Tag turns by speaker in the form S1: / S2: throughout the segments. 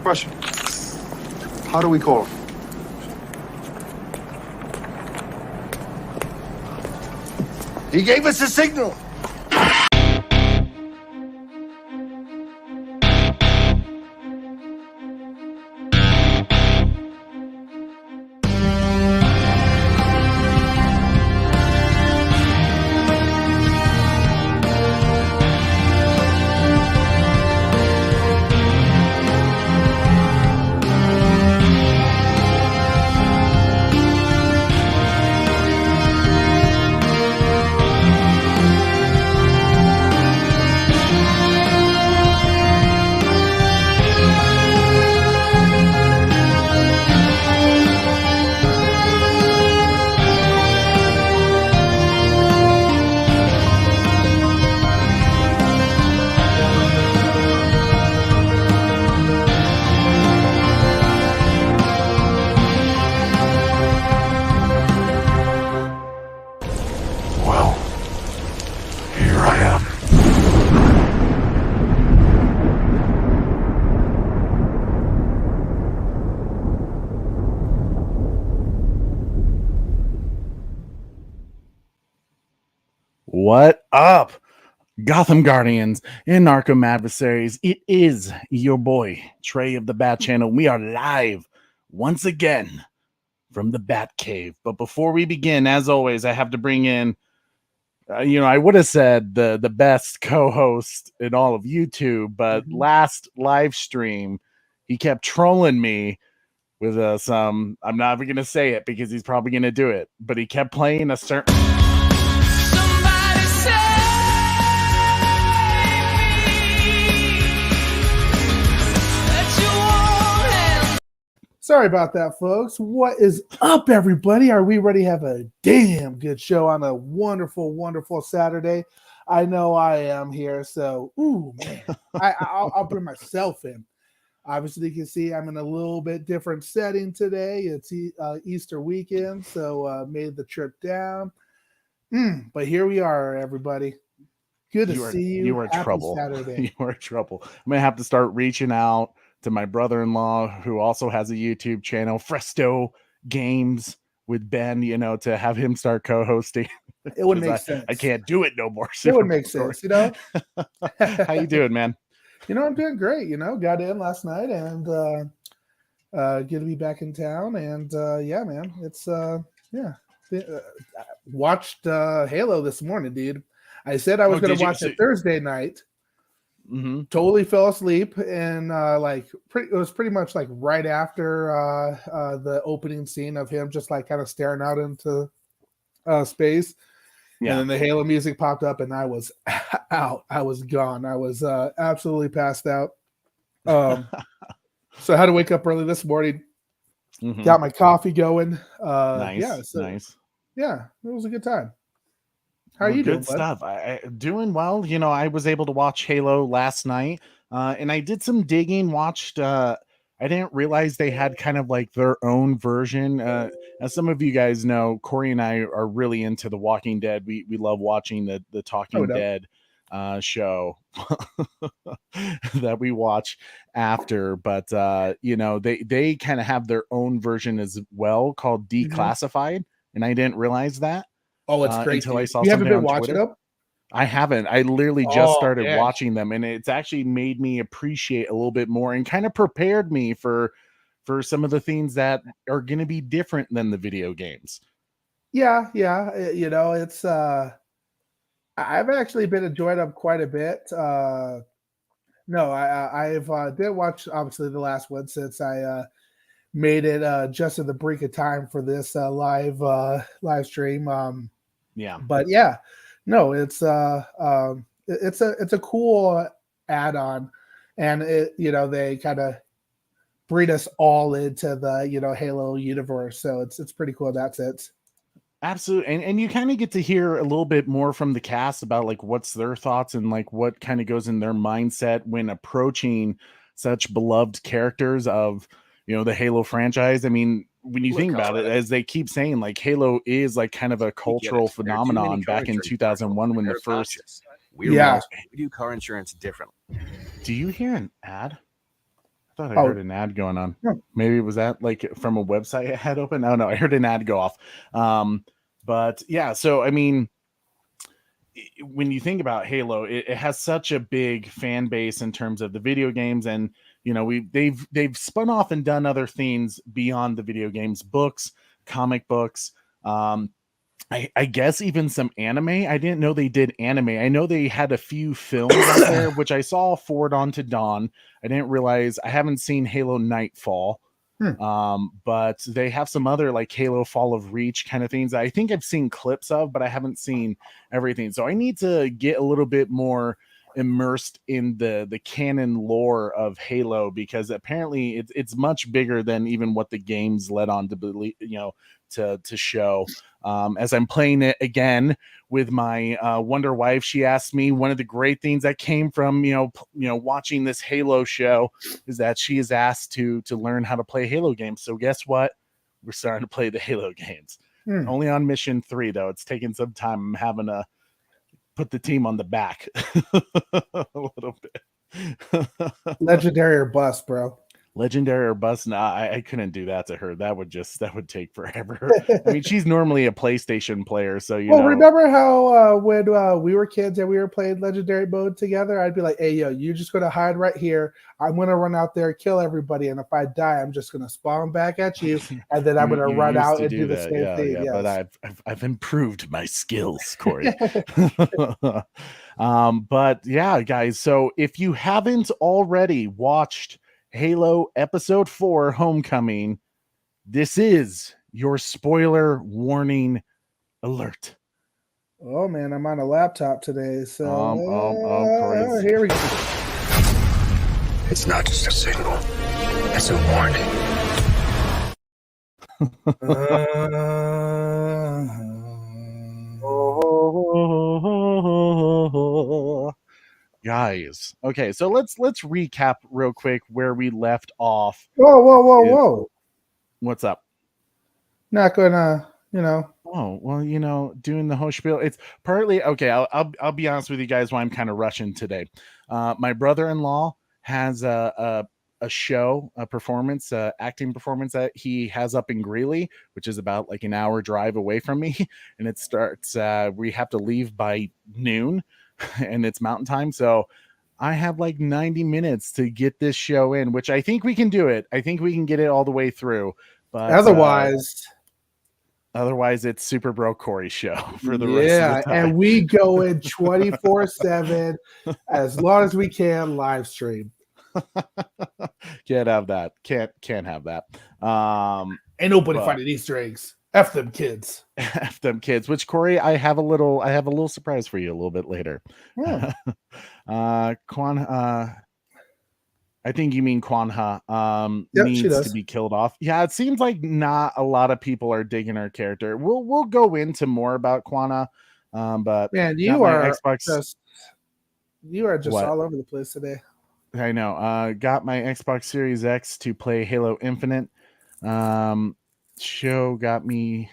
S1: Question. How do we call him? He gave us a signal.
S2: What up, Gotham Guardians and Arkham Adversaries? It is your boy, Trey of the Bat Channel. We are live once again from the Bat Cave. But before we begin, as always, I have to bring in, I would have said the best co-host in all of YouTube, but last live stream, he kept trolling me with some, I'm not even going to say it because he's probably going to do it, but he kept playing a certain...
S3: Sorry about that, folks. What is up, everybody? Are we ready to have a damn good show on a wonderful, wonderful Saturday? I know I am here, so, ooh, man. I'll bring myself in. Obviously, you can see I'm in a little bit different setting today. It's Easter weekend, so made the trip down. But here we are, everybody. Good to see you.
S2: You are
S3: Happy
S2: trouble.
S3: Saturday.
S2: You are trouble. I'm going to have to start reaching out to my brother-in-law, who also has a YouTube channel, Fresto Games with Ben, to have him start co-hosting.
S3: It would make sense.
S2: I can't do it no more.
S3: It would make sense,
S2: How you doing, man?
S3: I'm doing great. Got in last night and good to be back in town. And yeah, man, it's watched Halo this morning, dude. I said I was going to watch it Thursday night.
S2: Mm-hmm.
S3: Totally fell asleep, and it was pretty much like right after the opening scene of him just like kind of staring out into space. Yeah. And then the Halo music popped up, and I was out. I was gone. I was absolutely passed out. So I had to wake up early this morning. Mm-hmm. Got my coffee going.
S2: Nice.
S3: Yeah,
S2: nice.
S3: Yeah, it was a good time. How are you doing?
S2: Good stuff. Doing well. I was able to watch Halo last night, and I did some digging. I didn't realize they had kind of like their own version. As some of you guys know, Corey and I are really into The Walking Dead. We love watching the Talking Dead show that we watch after. But they kind of have their own version as well called Declassified, and I didn't realize that.
S3: Oh, it's great.
S2: Until I saw
S3: you haven't
S2: something
S3: been
S2: on
S3: watching
S2: Twitter.
S3: them?
S2: I haven't. I literally just started watching them, and it's actually made me appreciate a little bit more and kind of prepared me for some of the things that are going to be different than the video games.
S3: Yeah. It's I've actually been enjoying them quite a bit. No, I've did watch obviously the last one since I made it just at the brink of time for this live stream.
S2: Yeah,
S3: but yeah, no, it's a cool add-on, and they kind of bring us all into the Halo universe, so it's pretty cool in that sense.
S2: Absolutely. And you kind of get to hear a little bit more from the cast about like what's their thoughts and like what kind of goes in their mindset when approaching such beloved characters of the Halo franchise. I mean, when you think about it, as they keep saying, like Halo is like kind of a cultural phenomenon back in 2001 when the first.
S4: We do car insurance differently.
S2: Do you hear an ad? I thought I
S3: Oh.
S2: heard an ad going on.
S3: Yeah.
S2: Maybe was that like from a website I had open? Oh no, I heard an ad go off. But yeah, so I mean, when you think about Halo, it has such a big fan base in terms of the video games, and you know, they've spun off and done other things beyond the video games, books, comic books. I guess even some anime. I didn't know they did anime. I know they had a few films out there, which I saw Forward Onto Dawn. I didn't realize I haven't seen Halo Nightfall. But they have some other like Halo Fall of Reach kind of things I think I've seen clips of, but I haven't seen everything. So I need to get a little bit more immersed in the canon lore of Halo, because apparently it's much bigger than even what the games led on to believe, you know, to show. As I'm playing it again with my Wonder Wife, she asked me, one of the great things that came from watching this Halo show is that she is asked to learn how to play Halo games. So guess what? We're starting to play the Halo games. Only on mission 3 though. It's taking some time. I'm having to put the team on the back a little bit.
S3: Legendary or bust, bro.
S2: Legendary or bust? Nah, I couldn't do that to her. That would take forever. I mean, she's normally a PlayStation player, so you know.
S3: Remember how when we were kids and we were playing Legendary mode together, I'd be like, "Hey, yo, you just gonna hide right here. I'm gonna run out there, kill everybody, and if I die, I'm just gonna spawn back at you, and then I'm gonna run out and do the same thing."
S2: Yeah,
S3: yes.
S2: but I've improved my skills, Corey. But yeah, guys. So if you haven't already watched Halo Episode 4 Homecoming, this is your spoiler warning alert.
S3: Oh man, I'm on a laptop today, so
S2: Corey's...
S3: here we go.
S1: It's not just a signal, it's a warning.
S2: Guys, okay, so let's recap real quick where we left off.
S3: Whoa.
S2: What's up?
S3: Not gonna,
S2: Oh, well, doing the whole spiel. It's partly okay. I'll be honest with you guys why I'm kind of rushing today. My brother-in-law has a show, a performance, acting performance that he has up in Greeley, which is about like an hour drive away from me, and it starts. We have to leave by noon, and it's Mountain Time, so I have like 90 minutes to get this show in, which I think we can do it. I think we can get it all the way through. But otherwise, it's Super Bro Corey show for the rest of the time.
S3: And we go in 24/7 as long as we can live stream.
S2: Can't have that. Can't have that.
S3: Ain't nobody finding Easter eggs. F them kids.
S2: F them kids. Which, Corey, I have a little surprise for you a little bit later.
S3: Yeah.
S2: I think you mean Kwanha
S3: Yep,
S2: needs to be killed off. Yeah, it seems like not a lot of people are digging her character. We'll go into more about Kwanha, but
S3: man, you are just all over the place today.
S2: I know. Got my Xbox Series X to play Halo Infinite. Show got me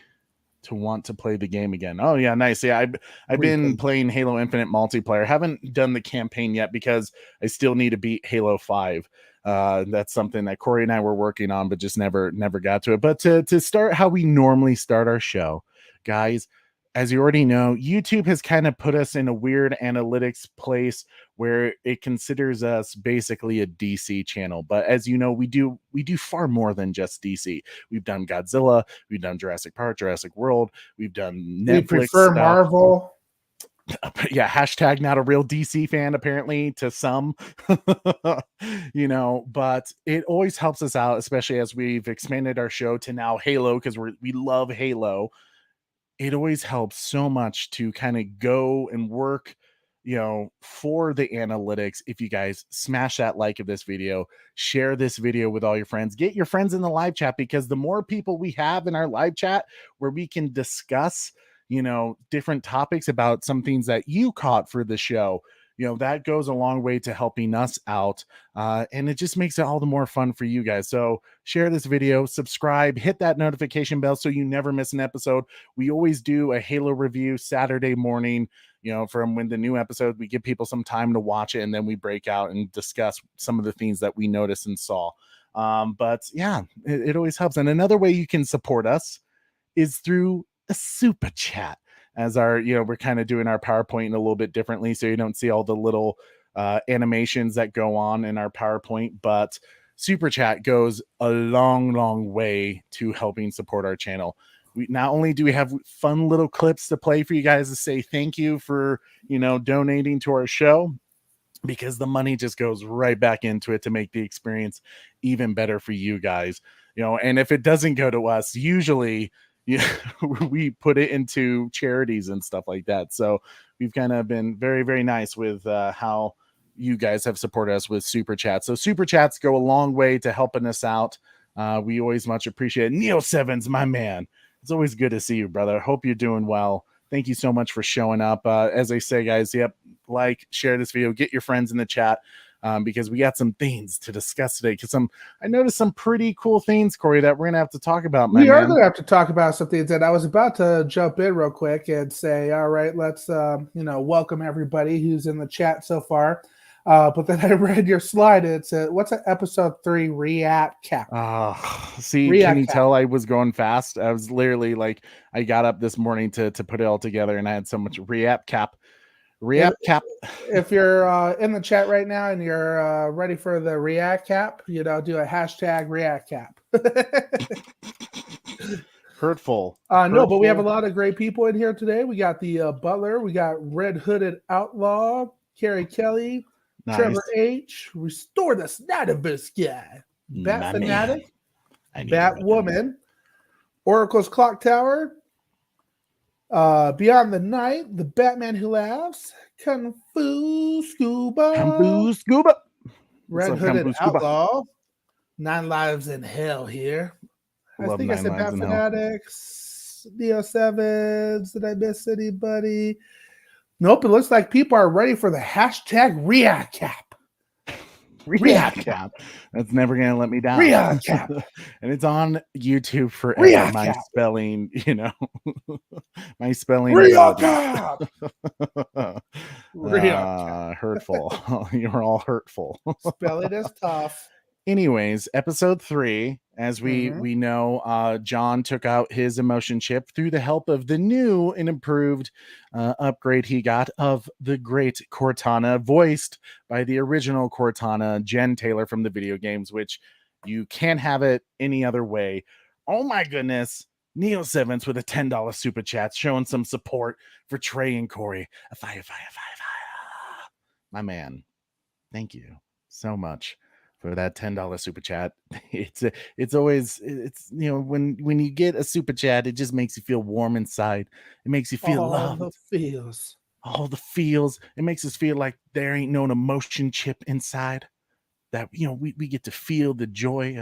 S2: to want to play the game again. Oh yeah, nice. Yeah, I've been playing Halo Infinite multiplayer. Haven't done the campaign yet because I still need to beat Halo 5. That's something that Corey and I were working on, but just never got to it. But to start how we normally start our show, guys, as you already know, YouTube has kind of put us in a weird analytics place where it considers us basically a DC channel. But as you know, we do far more than just DC. We've done Godzilla, we've done Jurassic Park, Jurassic World, we've done Netflix. We
S3: prefer stuff. Marvel.
S2: Yeah, hashtag not a real DC fan, apparently, to some. But it always helps us out, especially as we've expanded our show to now Halo, because we love Halo. It always helps so much to kind of go and work, for the analytics. If you guys smash that like of this video, share this video with all your friends, get your friends in the live chat, because the more people we have in our live chat where we can discuss, different topics about some things that you caught for the show, that goes a long way to helping us out. And it just makes it all the more fun for you guys. So share this video, subscribe, hit that notification bell so you never miss an episode. We always do a Halo review Saturday morning, from when the new episode, we give people some time to watch it, and then we break out and discuss some of the things that we noticed and saw. But yeah, it always helps. And another way you can support us is through a super chat. As our, we're kind of doing our PowerPoint a little bit differently, so you don't see all the little animations that go on in our PowerPoint. But super chat goes a long way to helping support our channel. We not only do we have fun little clips to play for you guys to say thank you for donating to our show, because the money just goes right back into it to make the experience even better for you guys. And if it doesn't go to us, usually we put it into charities and stuff like that. So we've kind of been very, very nice with how you guys have supported us with super chats. So super chats go a long way to helping us out. We always much appreciate it. Neo Sevens, my man. It's always good to see you, brother. Hope you're doing well. Thank you so much for showing up. As I say, guys, like, share this video, get your friends in the chat. Because we got some things to discuss today. Because I noticed some pretty cool things, Corey, that we're gonna have to talk about.
S3: We are gonna have to talk about some things, and I was about to jump in real quick and say, all right, let's welcome everybody who's in the chat so far. But then I read your slide. It's what's an episode 3 react cap?
S2: See,
S3: react
S2: can you
S3: cap.
S2: tell I was going fast? I was literally like, I got up this morning to put it all together, and I had so much react cap. If
S3: you're in the chat right now and you're ready for the react cap, do a hashtag react cap.
S2: Hurtful.
S3: No, but we have a lot of great people in here today. We got the Butler, we got Red Hooded Outlaw, Carrie Kelly,
S2: Nice.
S3: Trevor H, Restore the Snyderverse guy, Bat Fanatic, Batwoman, Oracle's Clock Tower, Beyond the Night, the Batman Who Laughs, Kung Fu Scuba, Red Hooded Outlaw, 9 Lives in Hell here. I think I said Bat Fanatics, Neo Sevens. Did I miss anybody? Nope, it looks like people are ready for the hashtag react cap.
S2: React cap. That's never gonna let me down.
S3: React cap.
S2: And it's on YouTube for my
S3: cap.
S2: spelling, my spelling.
S3: React cap.
S2: Hurtful. You're all hurtful.
S3: Spelling is tough.
S2: Anyways, episode 3, as we know, John took out his emotion chip through the help of the new and improved upgrade he got of the great Cortana, voiced by the original Cortana, Jen Taylor from the video games, which you can't have it any other way. Oh my goodness. Neo Sevens with a $10 super chat, showing some support for Trey and Corey. Fire. My man, thank you so much for that $10 super chat. It's always when you get a super chat, it just makes you feel warm inside. It makes you feel loved. All the feels. It makes us feel like there ain't no emotion chip inside. That we get to feel the joy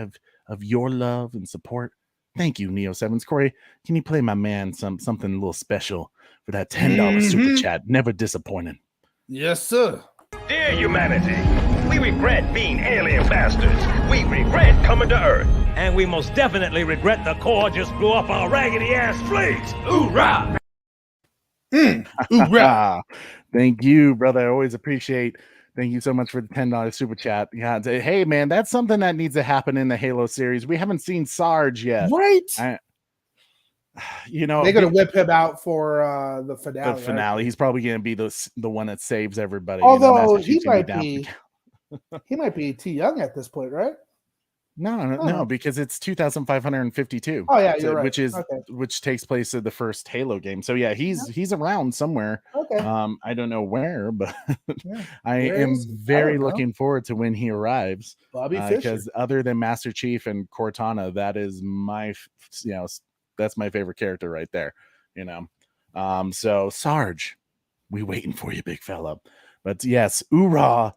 S2: of your love and support. Thank you, Neo Sevens. Corey, can you play my man something a little special for that $10 super chat? Never disappointing.
S3: Yes, sir.
S4: Dear humanity, we regret being alien bastards. We regret coming to Earth. And we most definitely regret the Corps just blew up our raggedy-ass fleet. Hoorah!
S3: Hoorah!
S2: Thank you, brother. I always appreciate. Thank you so much for the $10 super chat. Yeah, hey, man, that's something that needs to happen in the Halo series. We haven't seen Sarge yet.
S3: Right? They're gonna whip him out for the finale.
S2: The finale. Right? He's probably gonna be the one that saves everybody.
S3: Although he might be too young at this point, right?
S2: No, because it's 2,552.
S3: Oh yeah, you're right.
S2: Which takes place in the first Halo game. So yeah, he's around somewhere.
S3: Okay.
S2: I don't know where, but I am very looking forward to when he arrives.
S3: Bobby Fischer.
S2: Because other than Master Chief and Cortana, that is that's my favorite character right there. So Sarge, we waiting for you, big fella. But yes, oorah.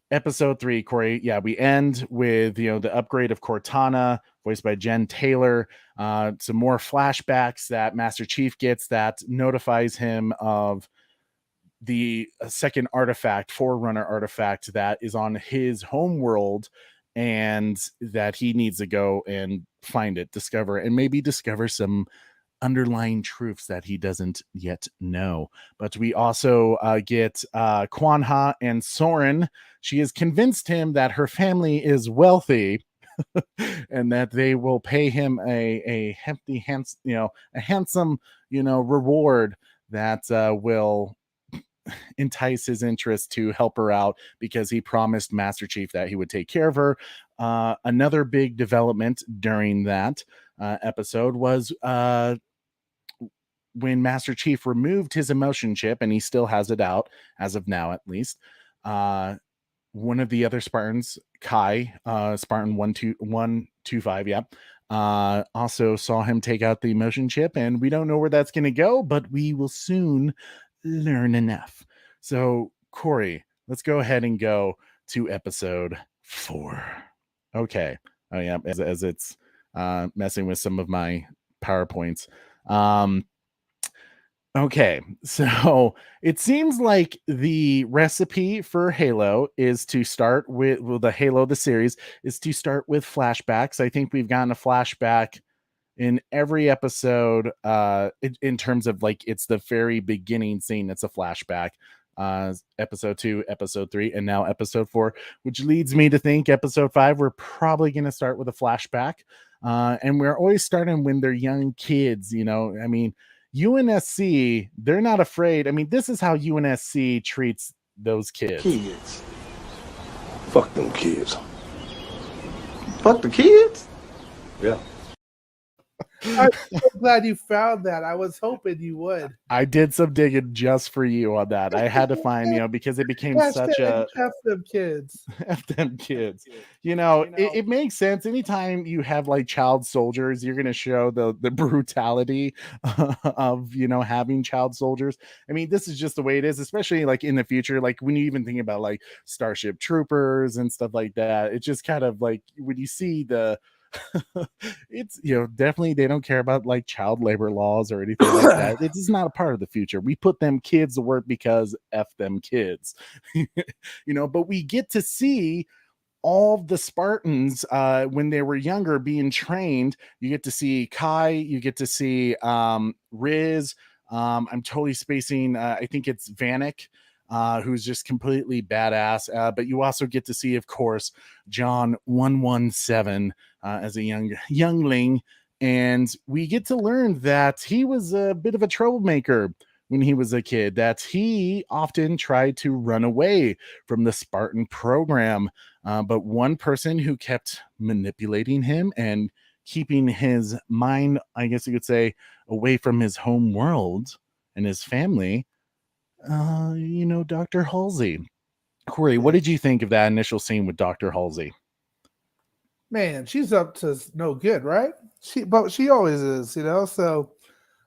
S2: Episode 3, Corey. Yeah, we end with the upgrade of Cortana, voiced by Jen Taylor. Some more flashbacks that Master Chief gets that notifies him of the second artifact, Forerunner artifact, that is on his home world, and that he needs to go and find it, discover, and maybe discover some underlying truths that he doesn't yet know. But we also get Kwanha and Soren. She has convinced him that her family is wealthy and that they will pay him a hefty, a handsome, reward that will entice his interest to help her out, because he promised Master Chief that he would take care of her. Another big development during that episode was when Master Chief removed his emotion chip, and he still has it out as of now, at least. One of the other Spartans, Kai, Spartan 125, yeah, also saw him take out the emotion chip, and we don't know where that's going to go, but we will soon learn enough. So, Corey, let's go ahead and go to episode 4. Okay. Oh, yeah, as it's messing with some of my PowerPoints. Okay, so it seems like the recipe for Halo is to start with, well, the Halo, the series, is to start with flashbacks. I think we've gotten a flashback in every episode, in terms of like, it's the very beginning scene. It's a flashback. Episode 2, episode 3, and now episode 4, which leads me to think episode 5, we're probably going to start with a flashback. And we're always starting when they're young kids, I mean, UNSC, they're not afraid. I mean, this is how UNSC treats those kids.
S5: Kids. Fuck them kids. Fuck the kids? Yeah.
S3: I'm so glad you found that. I was hoping you would.
S2: I did some digging just for you on that. I had to find, because it became such a
S3: F them kids.
S2: F them kids. It makes sense. Anytime you have like child soldiers, you're going to show the brutality of, having child soldiers. I mean, this is just the way it is, especially like in the future. Like when you even think about like Starship Troopers and stuff like that, it's just kind of like when you see the it's definitely they don't care about like child labor laws or anything like that. It is not a part of the future. We put them kids to work because F them kids. But we get to see all the Spartans when they were younger being trained. You get to see Kai, you get to see Riz, I'm totally spacing, I think it's Vanek, who's just completely badass. But you also get to see, of course, John 117 as a youngling. And we get to learn that he was a bit of a troublemaker when he was a kid, that he often tried to run away from the Spartan program. But one person who kept manipulating him and keeping his mind, I guess you could say, away from his home world and his family, Dr. Halsey. Corey, what did you think of that initial scene with Dr. Halsey?
S3: Man, she's up to no good, right? She always is, so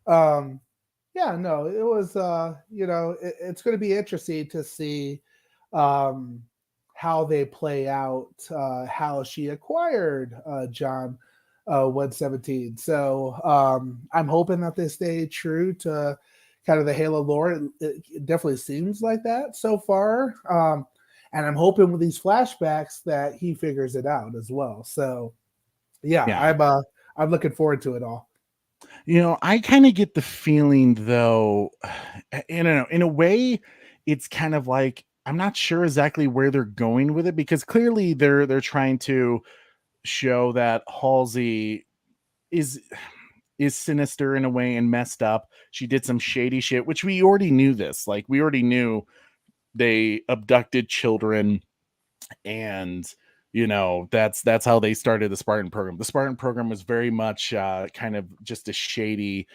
S3: yeah, no, it was it's going to be interesting to see how they play out, how she acquired John 117. So I'm hoping that they stay true to kind of the Halo lore. It definitely seems like that so far. And I'm hoping with these flashbacks that he figures it out as well. So yeah. I'm looking forward to it all.
S2: I kind of get the feeling, though, in a way, it's kind of like, I'm not sure exactly where they're going with it, because clearly they're trying to show that Halsey is sinister in a way and messed up. She did some shady shit, which we already knew this. Like, we already knew they abducted children, and that's how they started the Spartan program. The Spartan program was very much kind of just a shady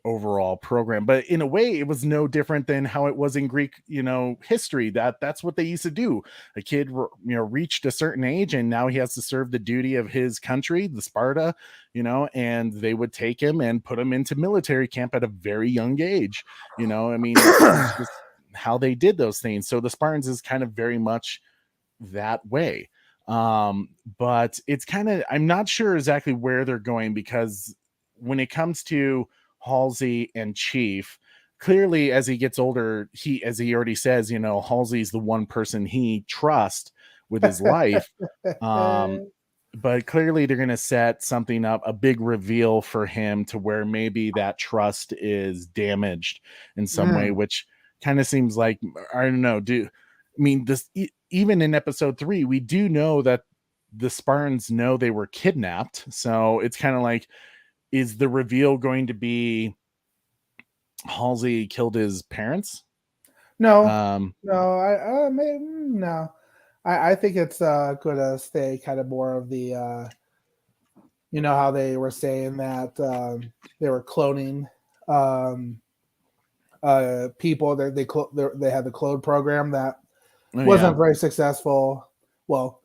S2: overall program, but in a way it was no different than how it was in Greek history. That's what they used to do. A kid reached a certain age, and now he has to serve the duty of his country, the Sparta, and they would take him and put him into military camp at a very young age. I mean, it's just how they did those things. So the Spartans is kind of very much that way. But it's kind of, I'm not sure exactly where they're going, because when it comes to Halsey and Chief, clearly as he gets older, as he already says, Halsey's the one person he trusts with his life. But clearly they're going to set something up, a big reveal for him to where maybe that trust is damaged in some way, which kind of seems like, I don't know, even in episode 3, we do know that the Spartans know they were kidnapped. So it's kind of like, is the reveal going to be Halsey killed his parents?
S3: No, no. I think it's going to stay kind of more of the, how they were saying that they were cloning people. They had the clone program that wasn't very successful. Well,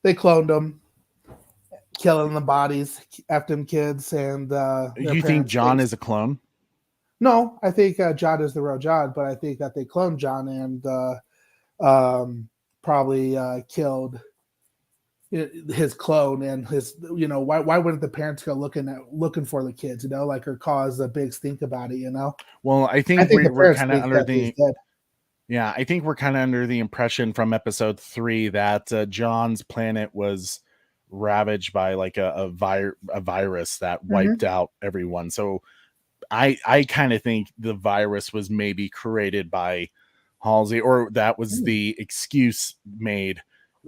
S3: they cloned them, killing the bodies, after them kids, and
S2: you think John is a clone?
S3: No, I think John is the real John, but I think that they cloned John and probably killed his clone and his. Why wouldn't the parents go looking for the kids? Or cause a big stink about it.
S2: Well, I think we're kind of under the. Yeah, I think we're kind of under the impression from episode 3 that John's planet was ravaged by like a virus that wiped out everyone. So I kind of think the virus was maybe created by Halsey, or that was the excuse made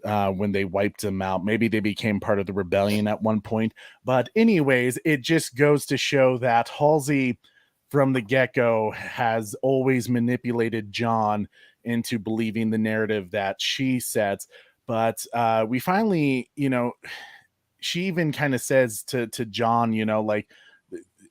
S2: when they wiped him out. Maybe they became part of the rebellion at one point. But anyways, it just goes to show that Halsey from the get-go has always manipulated John into believing the narrative that she sets. But we finally, she even kind of says to John, like,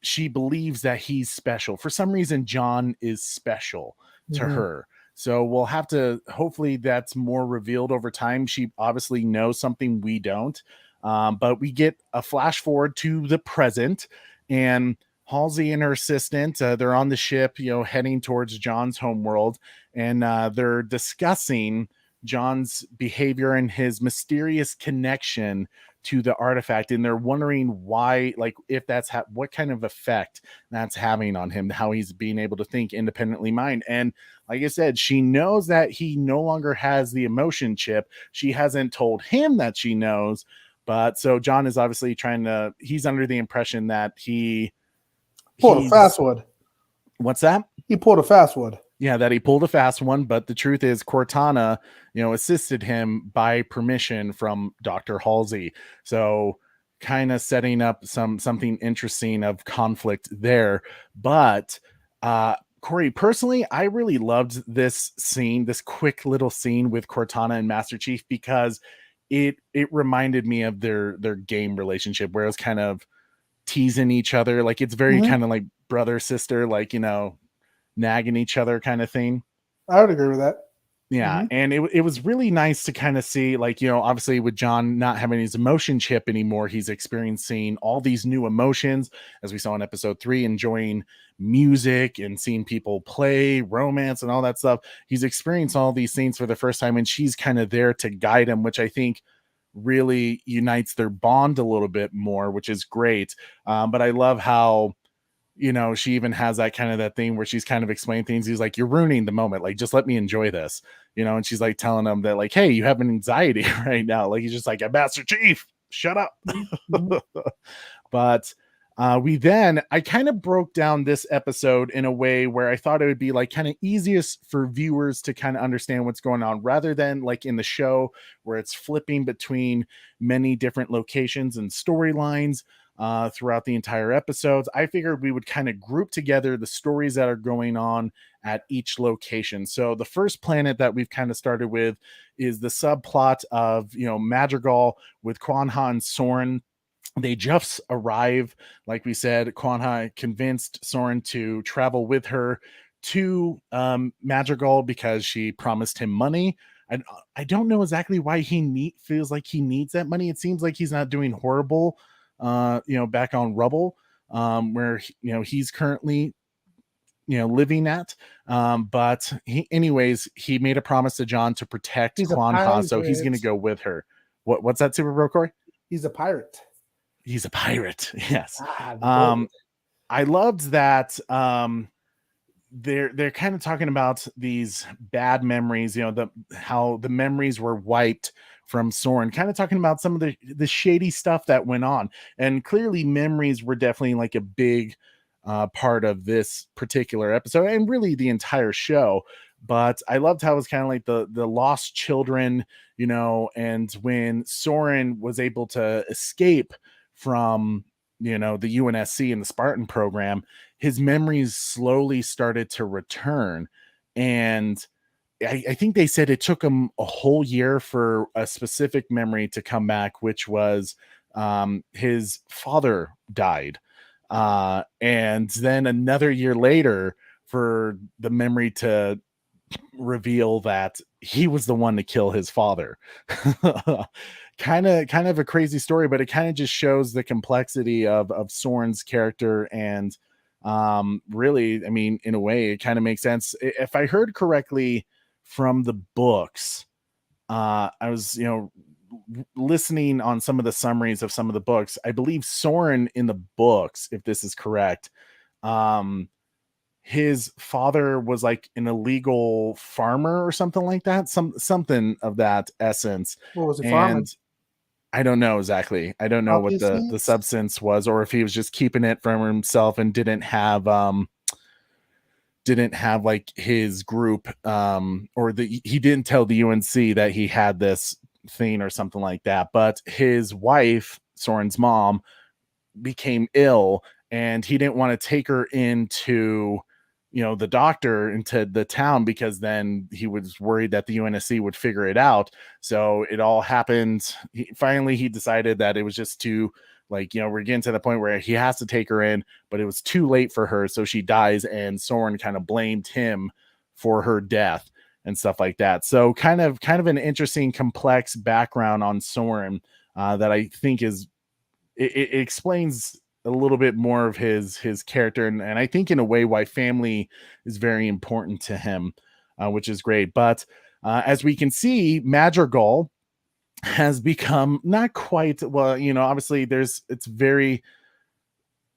S2: she believes that he's special. For some reason, John is special to her. So we'll have to, hopefully that's more revealed over time. She obviously knows something we don't. But we get a flash forward to the present, and Halsey and her assistant, they're on the ship, heading towards John's homeworld, and they're discussing John's behavior and his mysterious connection to the artifact, and they're wondering why, like, if that's what kind of effect that's having on him, how he's being able to think independently mind. And like I said, she knows that he no longer has the emotion chip. She hasn't told him that she knows, but so John is obviously he's under the impression that he
S3: pulled a fast one.
S2: What's that?
S3: He pulled a fast one.
S2: Yeah, that he pulled a fast one, but the truth is Cortana, assisted him by permission from Dr. Halsey. So kind of setting up something interesting of conflict there. But Corey, personally, I really loved this scene, this quick little scene with Cortana and Master Chief, because it reminded me of their game relationship, where it was kind of teasing each other. Like, it's very kind of like brother, sister, like, nagging each other kind of thing.
S3: I would agree with that.
S2: Yeah. And it was really nice to kind of see, like, obviously with John not having his emotion chip anymore, he's experiencing all these new emotions, as we saw in episode 3, enjoying music and seeing people play, romance and all that stuff. He's experienced all these things for the first time, and she's kind of there to guide him, which I think really unites their bond a little bit more, which is great. But I love how, she even has that kind of that thing where she's kind of explaining things. He's like, you're ruining the moment. Like, just let me enjoy this, and she's like telling him that, like, hey, you have an anxiety right now. Like, he's just like, Master Chief, shut up. But I kind of broke down this episode in a way where I thought it would be like kind of easiest for viewers to kind of understand what's going on, rather than like in the show where it's flipping between many different locations and storylines throughout the entire episodes. I figured we would kind of group together the stories that are going on at each location. So the first planet that we've kind of started with is the subplot of, Madrigal with Kwanha and Soren. They just arrive. Like we said, Kwanha convinced Soren to travel with her to Madrigal because she promised him money. I don't know exactly why he feels like he needs that money. It seems like he's not doing horrible back on Rubble, where he's currently living at, but he made a promise to John to protect Kwanha, so he's gonna go with her. What's that, Super Bro Corey?
S3: He's a pirate.
S2: He's a pirate. Yes. I loved that they're kind of talking about these bad memories, how the memories were wiped from Soren, kind of talking about some of the shady stuff that went on. And clearly memories were definitely like a big part of this particular episode and really the entire show. But I loved how it was kind of like the lost children, and when Soren was able to escape from the UNSC and the Spartan program, his memories slowly started to return. And I think they said it took him a whole year for a specific memory to come back, which was his father died. And then another year later for the memory to reveal that he was the one to kill his father. kind of a crazy story, but it kind of just shows the complexity of Soren's character. And really, I mean, in a way, it kind of makes sense. If I heard correctly from the books, I was, listening on some of the summaries of some of the books. I believe Soren in the books, if this is correct, his father was like an illegal farmer or something like that, something of that essence.
S3: What was he farming?
S2: And I don't know exactly. I don't know what the
S3: Seeds?
S2: substance was, or if he was just keeping it from himself and didn't have like his group, or he didn't tell the UNC that he had this thing or something like that. But his wife, Soren's mom, became ill, and he didn't want to take her into the doctor into the town, because then he was worried that the UNSC would figure it out. So it all happened. Finally, he decided that it was just too, like, we're getting to the point where he has to take her in, but it was too late for her. So she dies, and Soren kind of blamed him for her death and stuff like that. So kind of an interesting, complex background on Soren that I think is, it explains a little bit more of his character, and I think in a way why family is very important to him, which is great. But as we can see, Madrigal has become not quite, well, obviously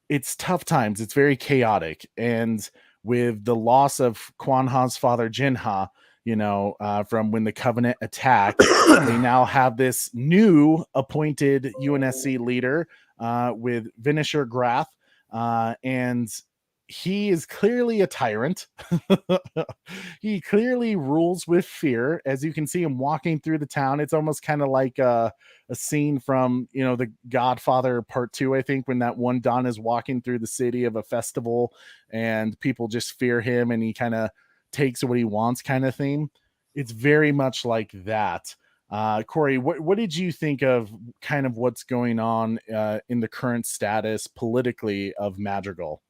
S2: it's tough times, it's very chaotic, and with the loss of Quan Ha's father Jinha, from when the Covenant attacked, they now have this new appointed UNSC leader with Vinisher Grath, and he is clearly a tyrant. He clearly rules with fear. As you can see him walking through the town, it's almost kind of like a scene from the Godfather Part 2, I think, when that one Don is walking through the city of a festival and people just fear him and he kind of takes what he wants, kind of thing. It's very much like that. Corey, what did you think of kind of what's going on in the current status politically of Madrigal?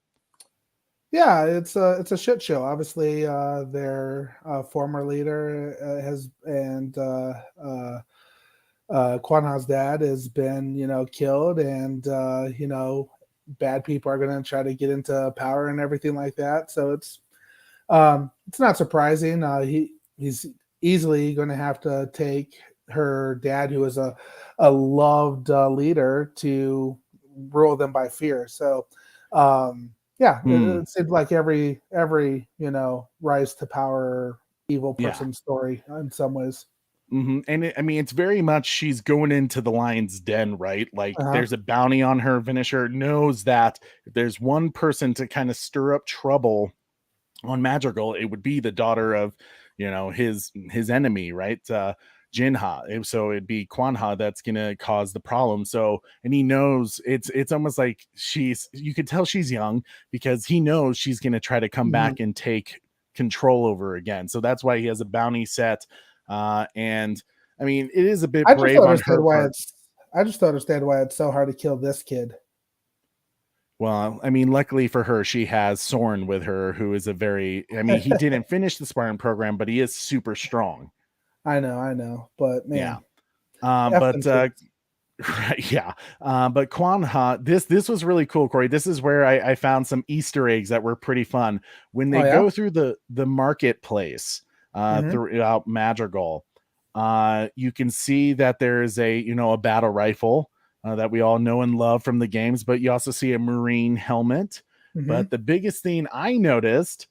S3: Yeah, it's a shit show. Obviously, their former leader Quan Ha's dad has been killed, and bad people are going to try to get into power and everything like that. So it's not surprising. He's easily going to have to take her dad, who is a loved leader, to rule them by fear. So it seemed like every rise to power evil person story in some ways.
S2: Mm-hmm. And it's very much, she's going into the lion's den, right? Like there's a bounty on her. Vinisher knows that if there's one person to kind of stir up trouble on Madrigal, it would be the daughter of his enemy, right? Jinha. So it'd be Quan Ha that's gonna cause the problem. So, and he knows it's almost like you could tell she's young, because he knows she's gonna try to come back and take control over again. So that's why he has a bounty set. And I mean, it is a bit brave on her part.
S3: I just don't understand why it's so hard to kill this kid.
S2: Well, I mean, luckily for her, she has Soren with her, who is he didn't finish the Spartan program, but he is super strong.
S3: I know, but man,
S2: but Quan Ha, this was really cool, Corey. This is where I found some Easter eggs that were pretty fun when they go through the marketplace throughout Madrigal. You can see that there's a battle rifle that we all know and love from the games, but you also see a Marine helmet. But the biggest thing I noticed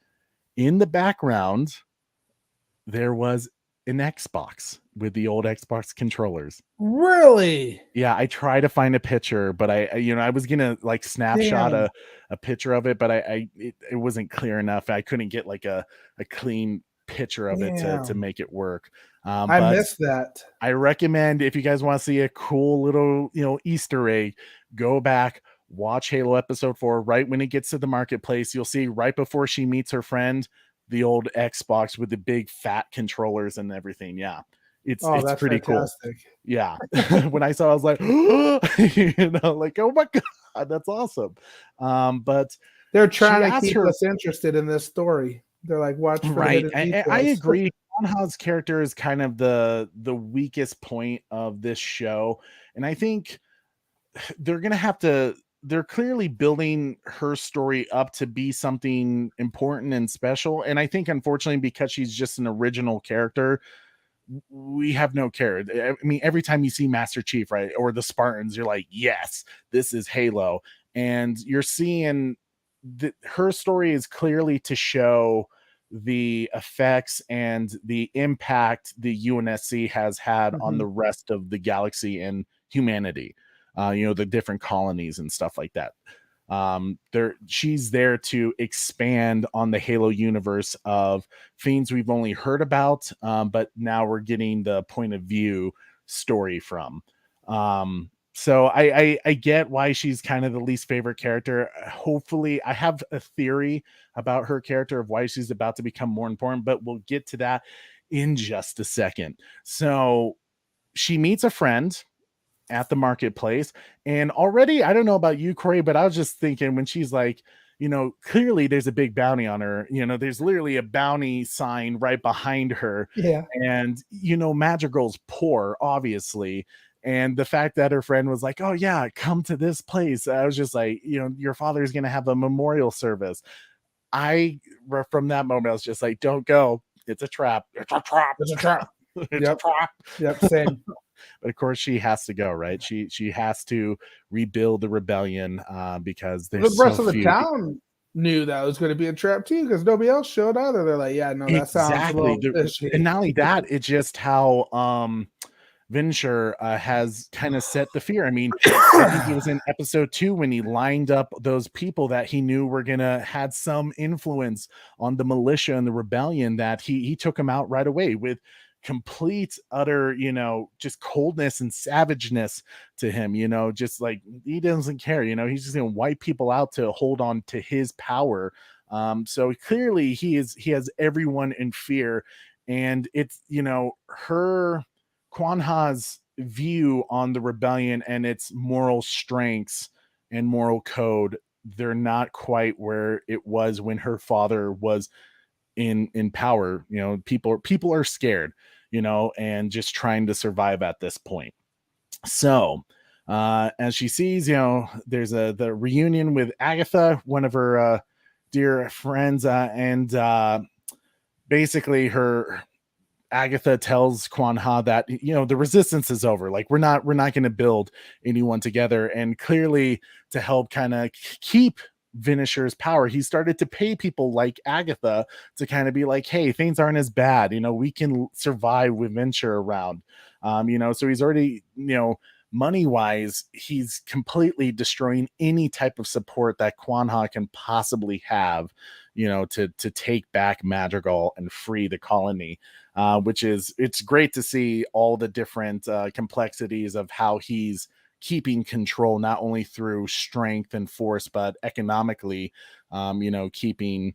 S2: in the background, there was an Xbox with the old Xbox controllers.
S3: Really?
S2: Yeah, I tried to find a picture, but I was gonna like snapshot
S3: Damn.
S2: a picture of it, but it wasn't clear enough. I couldn't get like a clean picture of it to
S3: Damn.
S2: make it work.
S3: I
S2: But
S3: missed that.
S2: I recommend, if you guys want to see a cool little, Easter egg, go back, watch Halo episode 4. Right when it gets to the marketplace, you'll see right before she meets her friend, the old Xbox with the big fat controllers and everything. Yeah.
S3: Oh,
S2: It's
S3: that's
S2: pretty cool.
S3: fantastic.
S2: Yeah. When I saw it, I was like, like, oh my God, that's awesome. But
S3: They're trying
S2: she
S3: to
S2: asked
S3: keep
S2: her,
S3: us interested in this story. They're like, watch for the
S2: right.
S3: hidden
S2: I
S3: details.
S2: agree. Han's character is kind of the weakest point of this show. And I think they're clearly building her story up to be something important and special. And I think, unfortunately, because she's just an original character, we have no care. I mean, every time you see Master Chief, right, or the Spartans, you're like, yes, this is Halo. And you're seeing that her story is clearly to show the effects and the impact the UNSC has had on the rest of the galaxy and humanity. The different colonies and stuff like that. She's there to expand on the Halo universe of things we've only heard about, but now we're getting the point of view story from. So I get why she's kind of the least favorite character. Hopefully, I have a theory about her character of why she's about to become more important, but we'll get to that in just a second. So she meets a friend at the marketplace, and already, I don't know about you, Corey, but I was just thinking, when she's like, clearly there's a big bounty on her, there's literally a bounty sign right behind her.
S3: Yeah.
S2: And Madrigal's poor, obviously, and the fact that her friend was like, oh yeah, come to this place, I was just like, your father's gonna have a memorial service. From that moment, I was just like, don't go, it's a trap, it's a trap,
S3: It's a trap.
S2: it's a trap.
S3: Yep, same.
S2: But of course, she has to go, right? She has to rebuild the rebellion, because there's
S3: The rest
S2: so
S3: of the
S2: few.
S3: town knew that was going to be a trap too, because nobody else showed either. They're like, yeah, no, that sounds a little fishy.
S2: And not only that, it's just how Vinsher has kind of set the fear. I mean, I think it was in episode 2 when he lined up those people that he knew were gonna had some influence on the militia and the rebellion, that he took them out right away with complete utter just coldness and savageness to him. Just like, he doesn't care. He's just gonna wipe people out to hold on to his power. So clearly he has everyone in fear. And it's her Kwanha's view on the rebellion and its moral strengths and moral code, they're not quite where it was when her father was in power. People are scared, and just trying to survive at this point. So as she sees, there's the reunion with Agatha, one of her dear friends, and basically Agatha tells Kwanha that the resistance is over. Like, we're not going to build anyone together. And clearly, to help kind of keep Vinisher's power, he started to pay people like Agatha to kind of be like, hey, things aren't as bad. We can survive with Vinsher around. So he's already, money wise, he's completely destroying any type of support that Kwanha can possibly have, to take back Madrigal and free the colony. It's great to see all the different complexities of how he's keeping control, not only through strength and force, but economically, keeping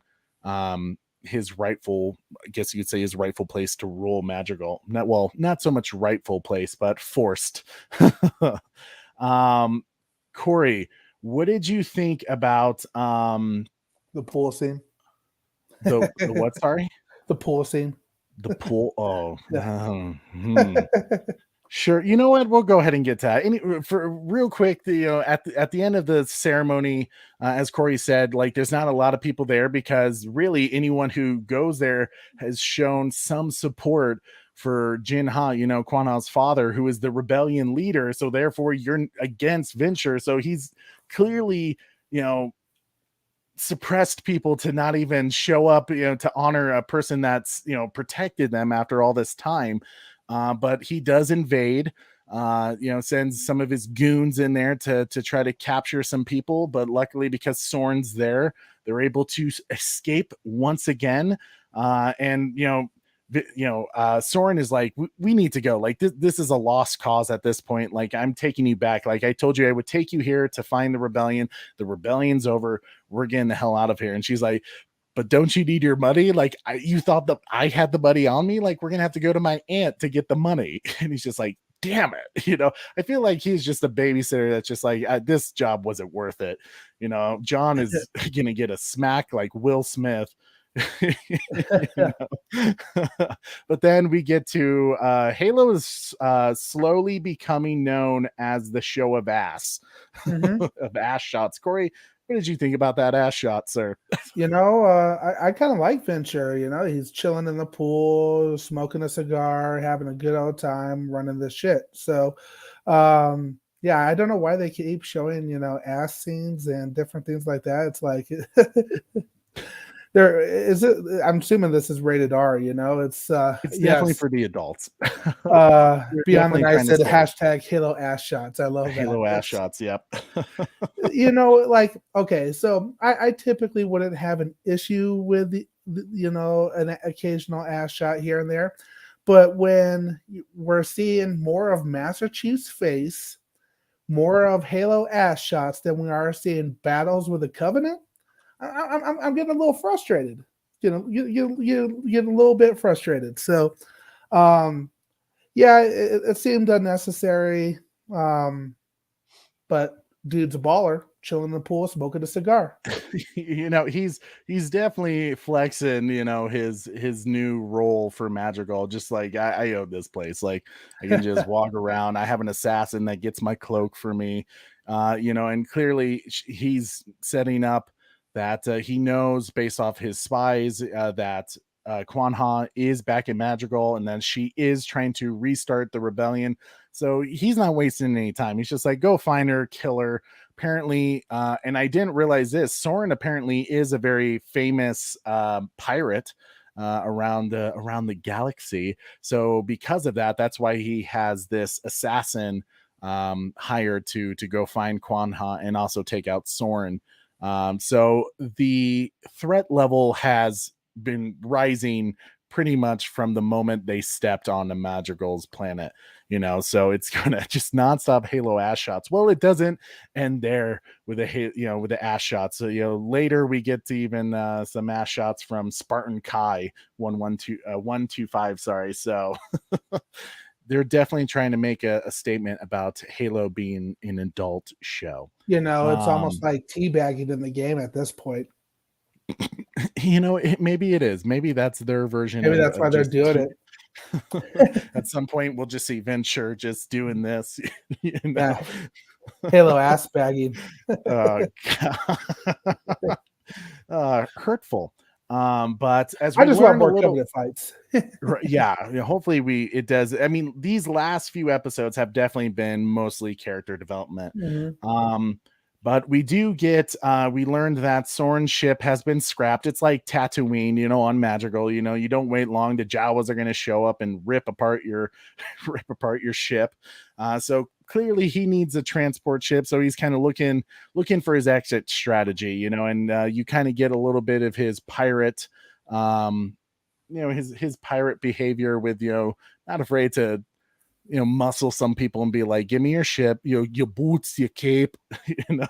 S2: his rightful, I guess you could say, his rightful place to rule Madrigal. Not so much rightful place, but forced. Corey, what did you think about
S3: The pool scene.
S2: the what? Sorry,
S3: The pool scene.
S2: the pool. Oh, Sure. You know what? We'll go ahead and get to that. For real quick, at the end of the ceremony, as Corey said, like, there's not a lot of people there, because really anyone who goes there has shown some support for Jin Ha, Kwanha's father, who is the rebellion leader. So therefore, you're against Vinsher. So he's clearly, suppressed people to not even show up, to honor a person that's, protected them after all this time. But he does invade, sends some of his goons in there to try to capture some people. But luckily, because Soren's there, they're able to escape once again. Soren is like, we need to go. Like, this is a lost cause at this point. Like, I'm taking you back. Like I told you, I would take you here to find the rebellion. The rebellion's over. We're getting the hell out of here. And she's like, but don't you need your money? Like, you thought that I had the money on me? Like, we're gonna have to go to my aunt to get the money. And he's just like, damn it. I feel like he's just a babysitter that's just like, this job wasn't worth it. John is gonna get a smack like Will Smith. But then we get to Halo is slowly becoming known as the show of ass. Of ass shots. Corey, what did you think about that ass shot, sir?
S3: I kind of like Venture. He's chilling in the pool, smoking a cigar, having a good old time, running the shit. So yeah, I don't know why they keep showing ass scenes and different things like that. It's like I'm assuming this is rated R, it's
S2: definitely for the adults.
S3: Beyond the nice said hashtag Halo ass shots. I love that.
S2: Halo ass shots, yep.
S3: Okay, so I typically wouldn't have an issue with an occasional ass shot here and there, but when we're seeing more of Master Chief's face, more of Halo ass shots than we are seeing battles with the Covenant, I'm getting a little frustrated. You get a little bit frustrated. So, yeah, it seemed unnecessary. But dude's a baller, chilling in the pool, smoking a cigar.
S2: He's definitely flexing, his new role for Madrigal. Just like, I own this place. Like, I can just walk around. I have an assassin that gets my cloak for me. And clearly he's setting up that he knows based off his spies that Quan Ha is back in Madrigal, and then she is trying to restart the rebellion. So he's not wasting any time. He's just like, go find her, kill her. Apparently, and I didn't realize this, Soren apparently is a very famous pirate around the galaxy. So because of that, that's why he has this assassin hired to go find Quan Ha and also take out Soren. So the threat level has been rising pretty much from the moment they stepped on the Madrigal's planet, so it's gonna just nonstop Halo ass shots. Well, it doesn't end there with the ass shots. So, later we get to even some ass shots from Spartan Kai 125. Sorry. So they're definitely trying to make a statement about Halo being an adult show.
S3: It's almost like teabagging in the game at this point.
S2: Maybe it is. Maybe that's their version.
S3: Maybe that's why they're doing it.
S2: At some point, we'll just see Venture just doing this.
S3: Halo ass bagging.
S2: Hurtful. But as
S3: I just want more Covenant fights.
S2: Yeah, hopefully it does. I mean, these last few episodes have definitely been mostly character development.
S3: Mm-hmm.
S2: But we do get we learned that Soren's ship has been scrapped. It's like Tatooine, on Madrigal. You don't wait long. The Jawas are going to show up and rip apart your ship. So clearly he needs a transport ship. So he's kind of looking for his exit strategy, and you kind of get a little bit of his pirate, his pirate behavior with, not afraid to, muscle some people and be like, give me your ship, your boots, your cape, and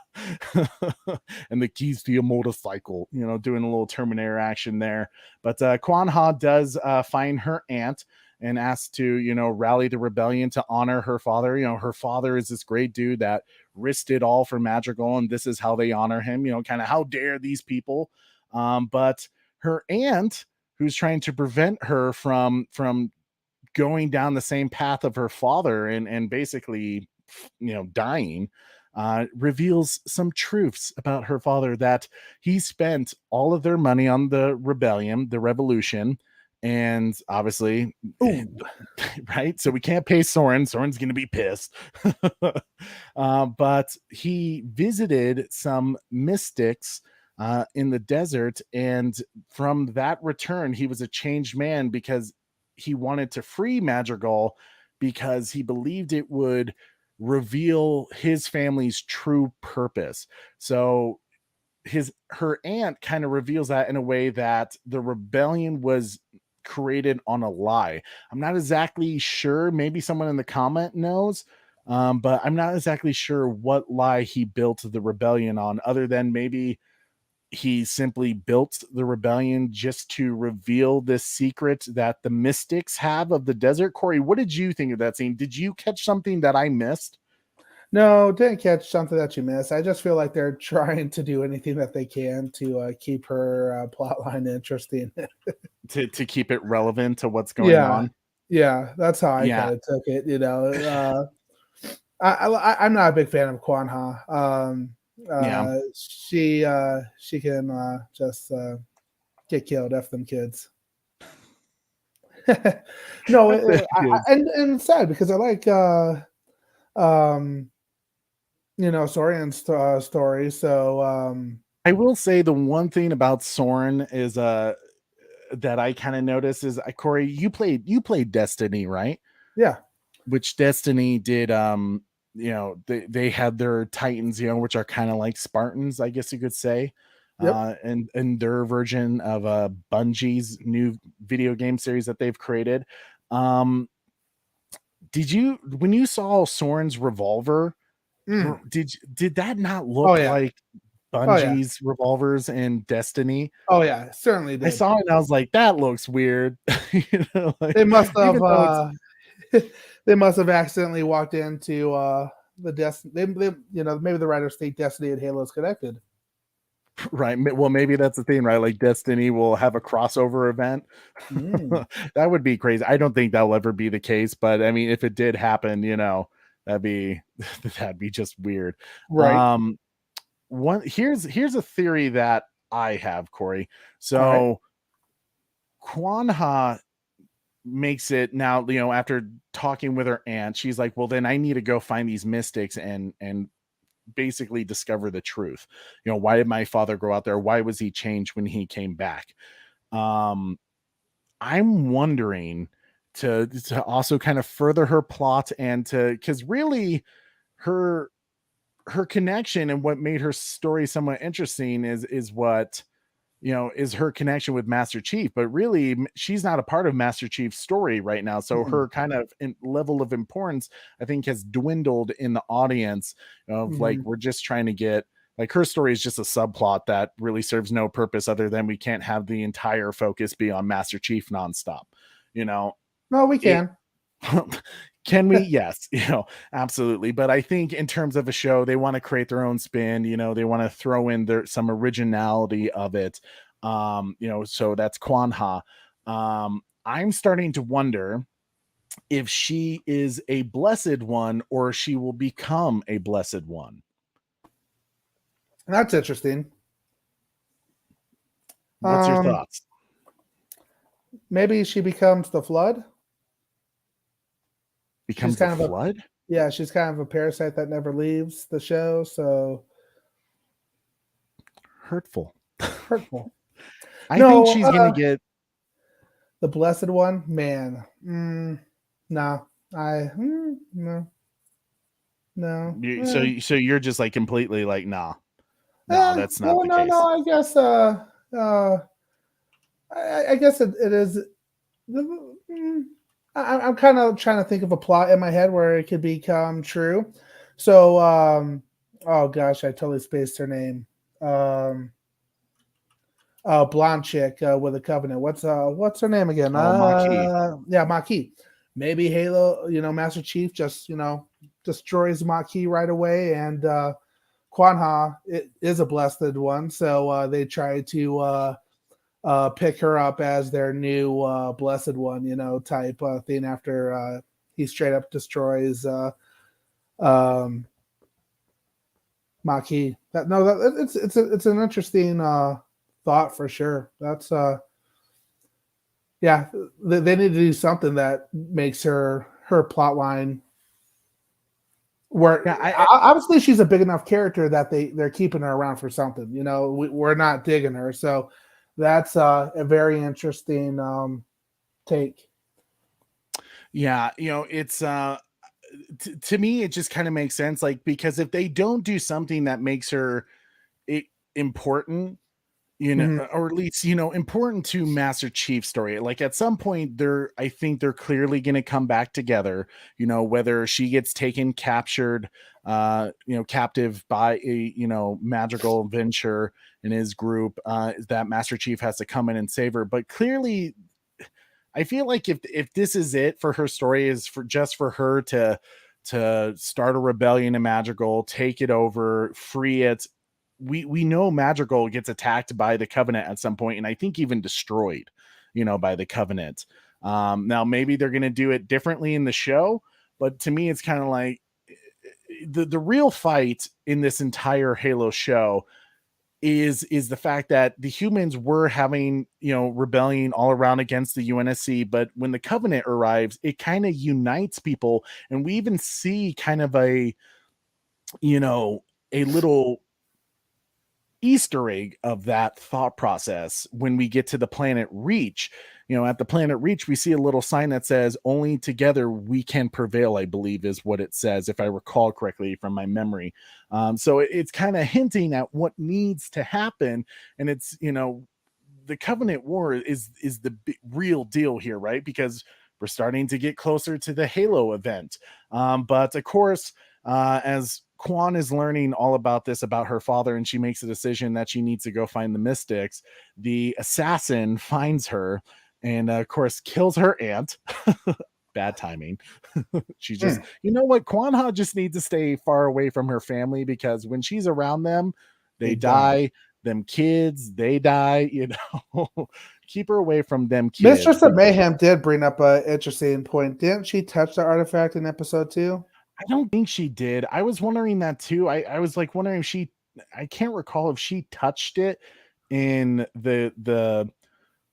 S2: the keys to your motorcycle, doing a little Terminator action there. But Quan Ha does find her aunt and asks to, rally the rebellion to honor her father. Her father is this great dude that risked it all for Madrigal, and this is how they honor him, kind of how dare these people. But her aunt, who's trying to prevent her from going down the same path of her father and basically, dying, reveals some truths about her father, that he spent all of their money on the revolution. And obviously, right? So we can't pay Soren. Soren's going to be pissed. But he visited some mystics in the desert. And from that return, he was a changed man because he wanted to free Madrigal because he believed it would reveal his family's true purpose. So her aunt kind of reveals that in a way that the rebellion was created on a lie. I'm not exactly sure. Maybe someone in the comment knows, but I'm not exactly sure what lie he built the rebellion on, other than maybe he simply built the rebellion just to reveal this secret that the mystics have of the desert. Corey, what did you think of that scene? Did you catch something that I missed?
S3: No, didn't catch something that you missed. I just feel like they're trying to do anything that they can to keep her plot line interesting.
S2: to keep it relevant to what's going on.
S3: Yeah, that's how I kind of took it. You know, I'm not a big fan of Kwan Ha. She can just get killed. F them kids. No, and it's sad because I like Soren's story. So
S2: I will say the one thing about Soren is that I kind of noticed is Corey, you played Destiny, right?
S3: Yeah.
S2: Which Destiny did they had their Titans, which are kind of like Spartans, I guess you could say.
S3: Yep.
S2: And their version of Bungie's new video game series that they've created. Did you, when you saw Soren's revolver, did that not look like Bungie's revolvers in Destiny?
S3: Oh yeah, certainly did.
S2: I saw it and I was like, that looks weird.
S3: They must have they must have accidentally walked into the Destiny. Maybe the writers think Destiny and Halo is connected.
S2: Right. Well, maybe that's the thing, right? Like Destiny will have a crossover event. That would be crazy. I don't think that'll ever be the case, but I mean, if it did happen, that'd be just weird.
S3: Right.
S2: Here's a theory that I have, Corey. So Kwan Ha makes it now, after talking with her aunt, she's like, well, then I need to go find these mystics and basically discover the truth. Why did my father go out there? Why was he changed when he came back? I'm wondering to also kind of further her plot and because really her connection and what made her story somewhat interesting is what is her connection with Master Chief, but really she's not a part of Master Chief's story right now. So her kind of level of importance, I think, has dwindled in the audience of like, we're just trying to get, like, her story is just a subplot that really serves no purpose other than we can't have the entire focus be on Master Chief nonstop.
S3: No, we can.
S2: Can we? Yes, absolutely. But I think in terms of a show, they want to create their own spin. They want to throw in some originality of it. So that's Kwan Ha. I'm starting to wonder if she is a blessed one or she will become a blessed one.
S3: That's interesting.
S2: What's your thoughts?
S3: Maybe she becomes the Flood.
S2: Becomes kind of a Flood?
S3: Yeah, she's kind of a parasite that never leaves the show. So
S2: hurtful. I
S3: think
S2: she's gonna get
S3: the blessed one. Man, no.
S2: So you're just like completely like, nah. No, that's not the case.
S3: No, I guess it is. I'm kind of trying to think of a plot in my head where it could become true. So, oh gosh, I totally spaced her name. Blonde chick with a covenant. What's her name again?
S2: Maquis.
S3: Yeah, Maquis. Maybe Halo, Master Chief just, destroys Maquis right away, and Kwan Ha is a blessed one. So they try to pick her up as their new blessed one, type thing after he straight up destroys Maquis. It's an interesting thought for sure. That's they need to do something that makes her plot line Where
S2: Yeah,
S3: obviously she's a big enough character that they're keeping her around for something. You know, we're not digging her, so that's a very interesting take.
S2: yeah, it's to me it just kind of makes sense, like, because if they don't do something that makes her important,
S3: Mhm.
S2: or at least, important to Master Chief's story. Like at some point, I think they're clearly going to come back together. Whether she gets captured, captive by a magical venture in his group, that Master Chief has to come in and save her. But clearly, I feel like if this is it for her story, is for her to start a rebellion in Madrigal, take it over, free it. We know Madrigal gets attacked by the Covenant at some point, and I think even destroyed, by the Covenant. Now maybe they're going to do it differently in the show, but to me, it's kind of like the real fight in this entire Halo show is the fact that the humans were having, rebellion all around against the UNSC, but when the Covenant arrives, it kind of unites people, and we even see kind of a little Easter egg of that thought process when we get to the planet Reach. At the planet Reach, we see a little sign that says, "Only together we can prevail," I believe is what it says, if I recall correctly from my memory. So it's kind of hinting at what needs to happen. And it's, the Covenant War is the real deal here, right? Because we're starting to get closer to the Halo event. But of course, as Quan is learning all about this about her father, and she makes a decision that she needs to go find the Mystics, the assassin finds her and, of course, kills her aunt. Bad timing. She just, you know what? Kwanha just needs to stay far away from her family, because when she's around them, they die. Them kids, they die. Keep her away from them kids.
S3: Mistress of Mayhem did bring up an interesting point. Didn't she touch the artifact in episode 2?
S2: I don't think she did. I was wondering that too. I was like wondering if I can't recall if she touched it in the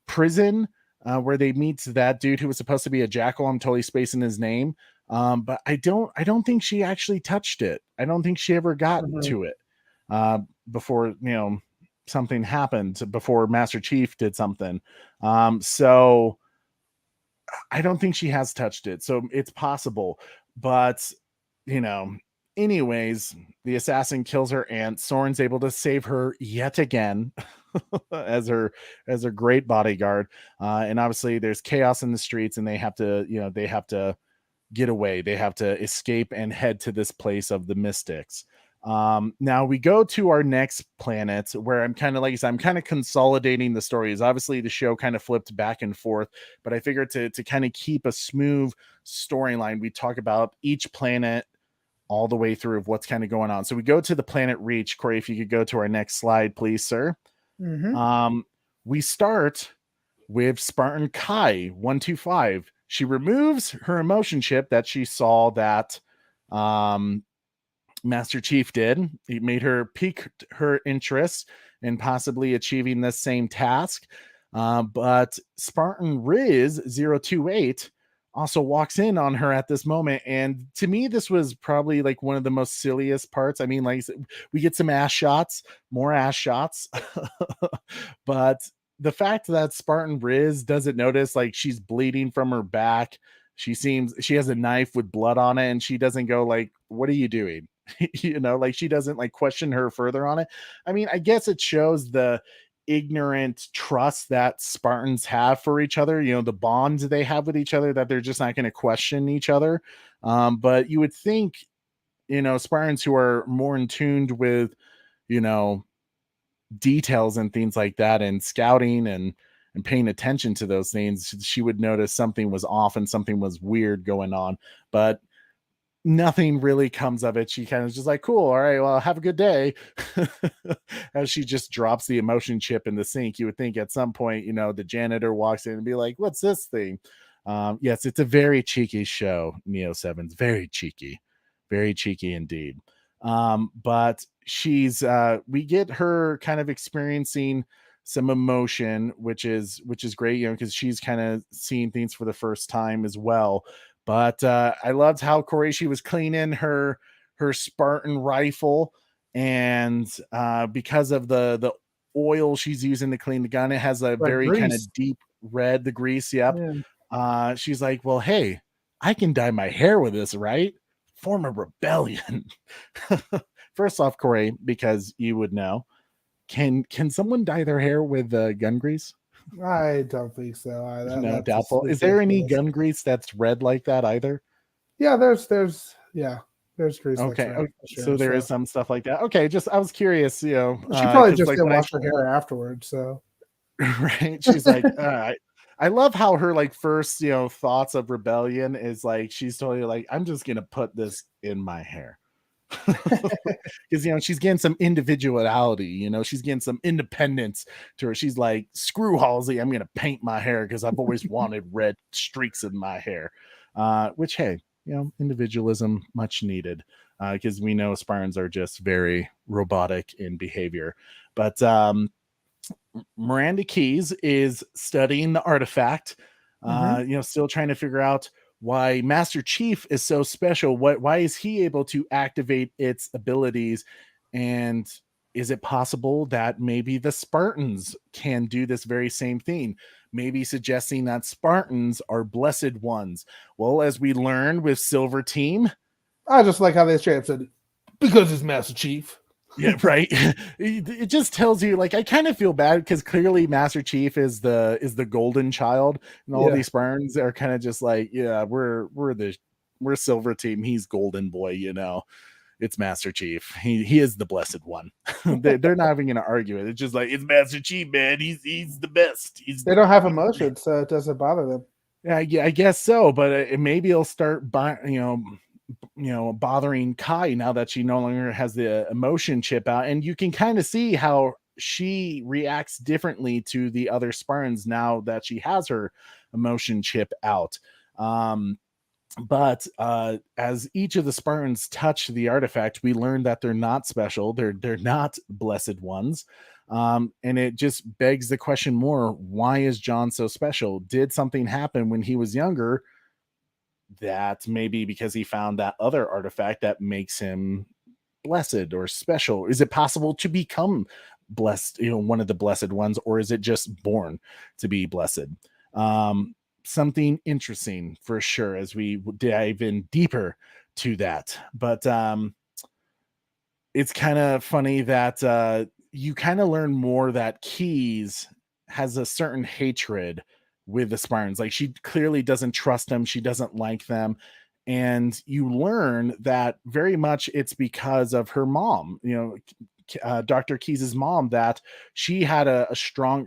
S2: prison where they meet that dude who was supposed to be a jackal. I'm totally spacing his name. But I don't think she actually touched it. I don't think she ever got to it before, something happened, before Master Chief did something. So I don't think she has touched it. So it's possible, but anyways, the assassin kills her aunt. Soren's able to save her yet again as her great bodyguard. And obviously there's chaos in the streets, and they have to get away. They have to escape and head to this place of the Mystics. Now we go to our next planet, where I'm kind of, like I said, I'm kind of consolidating the stories. Obviously the show kind of flipped back and forth, but I figured to kind of keep a smooth storyline, we talk about each planet all the way through of what's kind of going on. So we go to the planet Reach. Corey, if you could go to our next slide, please, sir. We start with Spartan Kai 125. She removes her emotion chip that she saw that Master Chief did. It made her pique her interest in possibly achieving the same task. But Spartan Riz 028 also walks in on her at this moment. And to me, this was probably like one of the most silliest parts. I mean, like, we get some more ass shots, but the fact that Spartan Riz doesn't notice, like, she's bleeding from her back. She has a knife with blood on it, and she doesn't go like, "What are you doing?" Like, she doesn't like question her further on it. I mean, I guess it shows the ignorant trust that Spartans have for each other, the bonds they have with each other, that they're just not going to question each other. But you would think, Spartans who are more in tuned with, details and things like that, and scouting and paying attention to those things, she would notice something was off and something was weird going on. But nothing really comes of it. She kind of just like, "Cool, all right, well, have a good day," as she just drops the emotion chip in the sink. You would think at some point, the janitor walks in and be like, "What's this thing?" Yes, it's a very cheeky show, Neo 7's very cheeky indeed. But we get her kind of experiencing some emotion, which is great, because she's kind of seeing things for the first time as well. But I loved how Corey, she was cleaning her her Spartan rifle, and because of the oil she's using to clean the gun, it has a very kind of
S3: grease.
S2: deep red, the grease. Yep.
S3: Yeah.
S2: She's like, well, hey, I can dye my hair with this, right? Form a rebellion. First off, Corey, because you would know, can someone dye their hair with gun grease?
S3: I don't think so.
S2: No,
S3: That's just
S2: doubtful. Is there any
S3: ridiculous.
S2: gun grease that's red like that either?
S3: Yeah, there's grease.
S2: Okay,
S3: That's red, for sure,
S2: so there is some stuff like that. Okay, just I was curious, you know,
S3: she probably
S2: because
S3: just
S2: like
S3: didn't
S2: when
S3: wash her hair afterwards. So
S2: right, she's like, I love how her like first, you know, thoughts of rebellion is like she's totally like, I'm just gonna put this in my hair. Because you know she's getting some individuality, you know, she's getting some independence to her. She's like, screw Halsey, I'm gonna paint my hair because I've always wanted red streaks in my hair. Which, hey, you know, individualism much needed, because we know Spartans are just very robotic in behavior. But Miranda Keyes is studying the artifact, you know, still trying to figure out why Master Chief is so special. Why is he able to activate its abilities? And is it possible that maybe the Spartans can do this very same thing? Maybe suggesting that Spartans are blessed ones. Well, as we learned with Silver Team,
S3: I just like how they straight up said, because it's Master Chief.
S2: yeah, right. It just tells you, like, I kind of feel bad because clearly Master Chief is the golden child, and all these Spartans are kind of just like, yeah, we're Silver Team, he's Golden Boy, you know, it's Master Chief, he is the blessed one. They're not even gonna argue it. It's just like, it's Master Chief, man, he's the best.
S3: They don't have emotions, so it doesn't bother them.
S2: Yeah, I guess so, but maybe it'll start bothering Kai now that she no longer has the emotion chip out, and you can kind of see how she reacts differently to the other Spartans now that she has her emotion chip out. But as each of the Spartans touch the artifact, we learn that they're not special, they're not blessed ones. And it just begs the question more, why is John so special? Did something happen when he was younger that maybe because he found that other artifact that makes him blessed or special? Is it possible to become blessed, you know, one of the blessed ones, or is it just born to be blessed? Something interesting for sure as we dive in deeper to that. But it's kind of funny that you kind of learn more that Keyes has a certain hatred with the Spartans. Like, she clearly doesn't trust them, she doesn't like them, and you learn that very much it's because of her mom, you know, Dr. Keyes' mom, that she had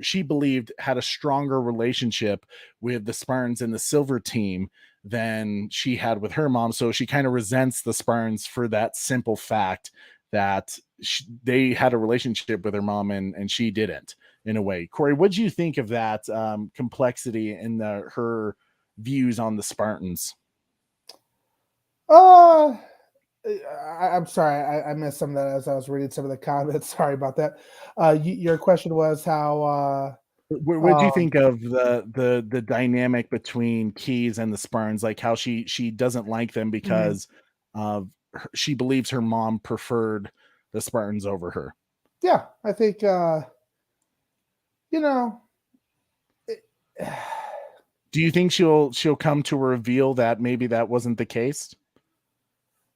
S2: she believed had a stronger relationship with the Spartans and the Silver Team than she had with her mom. So she kind of resents the Spartans for that simple fact that they had a relationship with her mom and she didn't, in a way. Corey, what do you think of that complexity in her views on the Spartans?
S3: I'm sorry, I missed some of that as I was reading some of the comments. Sorry about that. Your question was how
S2: what do you think of the dynamic between Keyes and the Spartans, like how she doesn't like them because of she believes her mom preferred the Spartans over her?
S3: Yeah, I think you know,
S2: do you think she'll come to reveal that maybe that wasn't the case?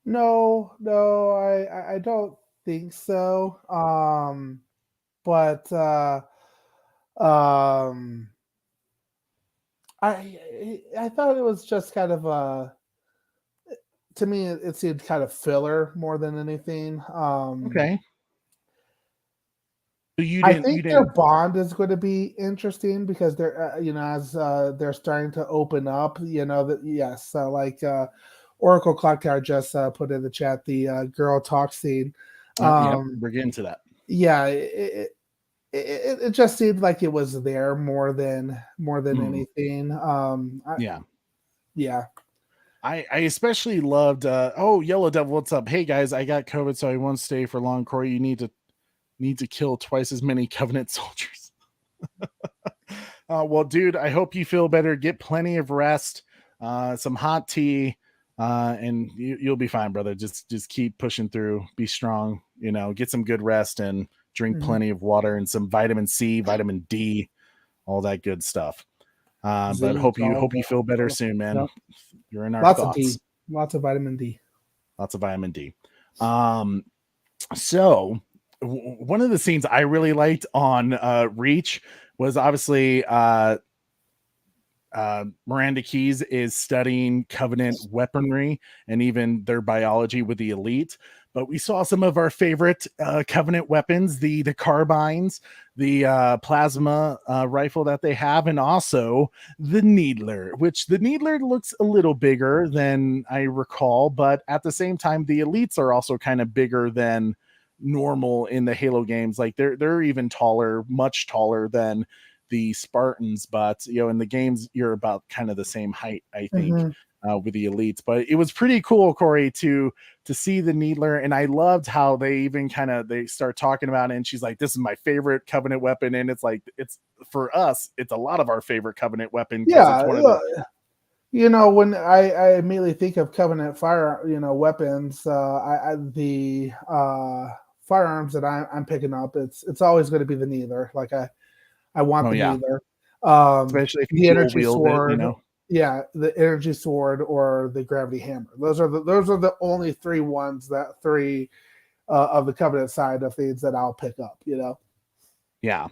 S3: No, I don't think so. But I thought it was just kind of to me it seemed kind of filler more than anything.
S2: Okay. So
S3: I think their bond is going to be interesting because they're you know, as they're starting to open up, you know, that yes, like Oracle Clock Tower just put in the chat the girl talk scene.
S2: Yep, we're getting to that.
S3: Yeah, it just seemed like it was there more than anything. Yeah.
S2: I especially loved Yellow Devil, what's up? Hey guys, I got COVID, so I won't stay for long. Corey, you need to kill twice as many Covenant soldiers. Well, dude, I hope you feel better. Get plenty of rest, some hot tea, and you'll be fine, brother. Just keep pushing through. Be strong. Get some good rest and drink plenty of water and some vitamin C, vitamin D, all that good stuff. But hope you feel better soon, man.
S3: Yep.
S2: You're in our
S3: Lots
S2: thoughts.
S3: of D, lots of vitamin D.
S2: Lots of vitamin D. So one of the scenes I really liked on Reach was obviously Miranda Keyes is studying Covenant weaponry and even their biology with the elite. But we saw some of our favorite Covenant weapons, the carbines, the plasma rifle that they have, and also the Needler, which the Needler looks a little bigger than I recall, but at the same time, the elites are also kind of bigger than normal in the Halo games. Like they're even taller, much taller than the Spartans, but in the games you're about kind of the same height, I think. With the elites, but it was pretty cool, Corey, to see the Needler, and I loved how they even they start talking about it, and she's like, "This is my favorite Covenant weapon," and it's like it's for us, it's a lot of our favorite Covenant weapon.
S3: Yeah,
S2: it's one of the...
S3: when I immediately think of Covenant weapons, the firearms that I'm picking up, it's always going to be the Needler. Like I want the Needler,
S2: especially if
S3: the energy sword.
S2: It,
S3: Yeah, the energy sword or the gravity hammer. Those are the only three of the Covenant side of things that I'll pick up.
S2: Yeah,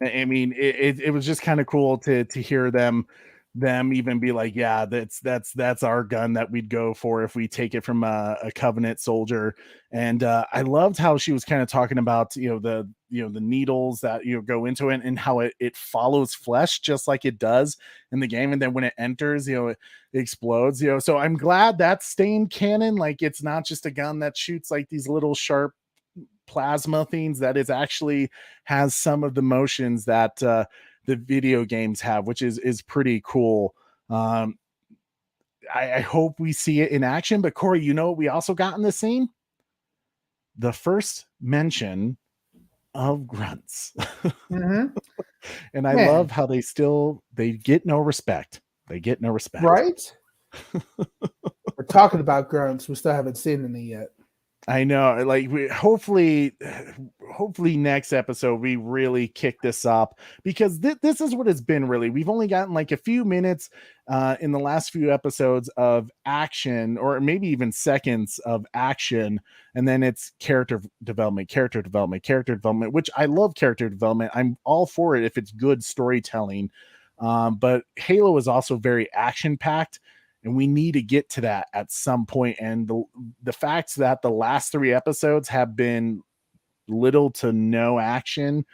S2: I mean, it was just kind of cool to hear them even be like, yeah, that's our gun that we'd go for if we take it from a Covenant soldier. And I loved how she was kind of talking about the needles that go into it and how it follows flesh just like it does in the game, and then when it enters, it explodes. So I'm glad that's staying canon. Like it's not just a gun that shoots like these little sharp plasma things, that is actually has some of the motions that the video games have, which is pretty cool. I hope we see it in action. But Corey, what we also got in the scene? The first mention of grunts. And I love how they get no respect. They get no respect.
S3: Right? We're talking about grunts. We still haven't seen any yet.
S2: I know, like hopefully next episode we really kick this up, because this is what it's been really. We've only gotten like a few minutes in the last few episodes of action, or maybe even seconds of action, and then it's character development, which I love character development. I'm all for it if it's good storytelling. But Halo is also very action packed, and we need to get to that at some point. And the fact that the last 3 episodes have been little to no action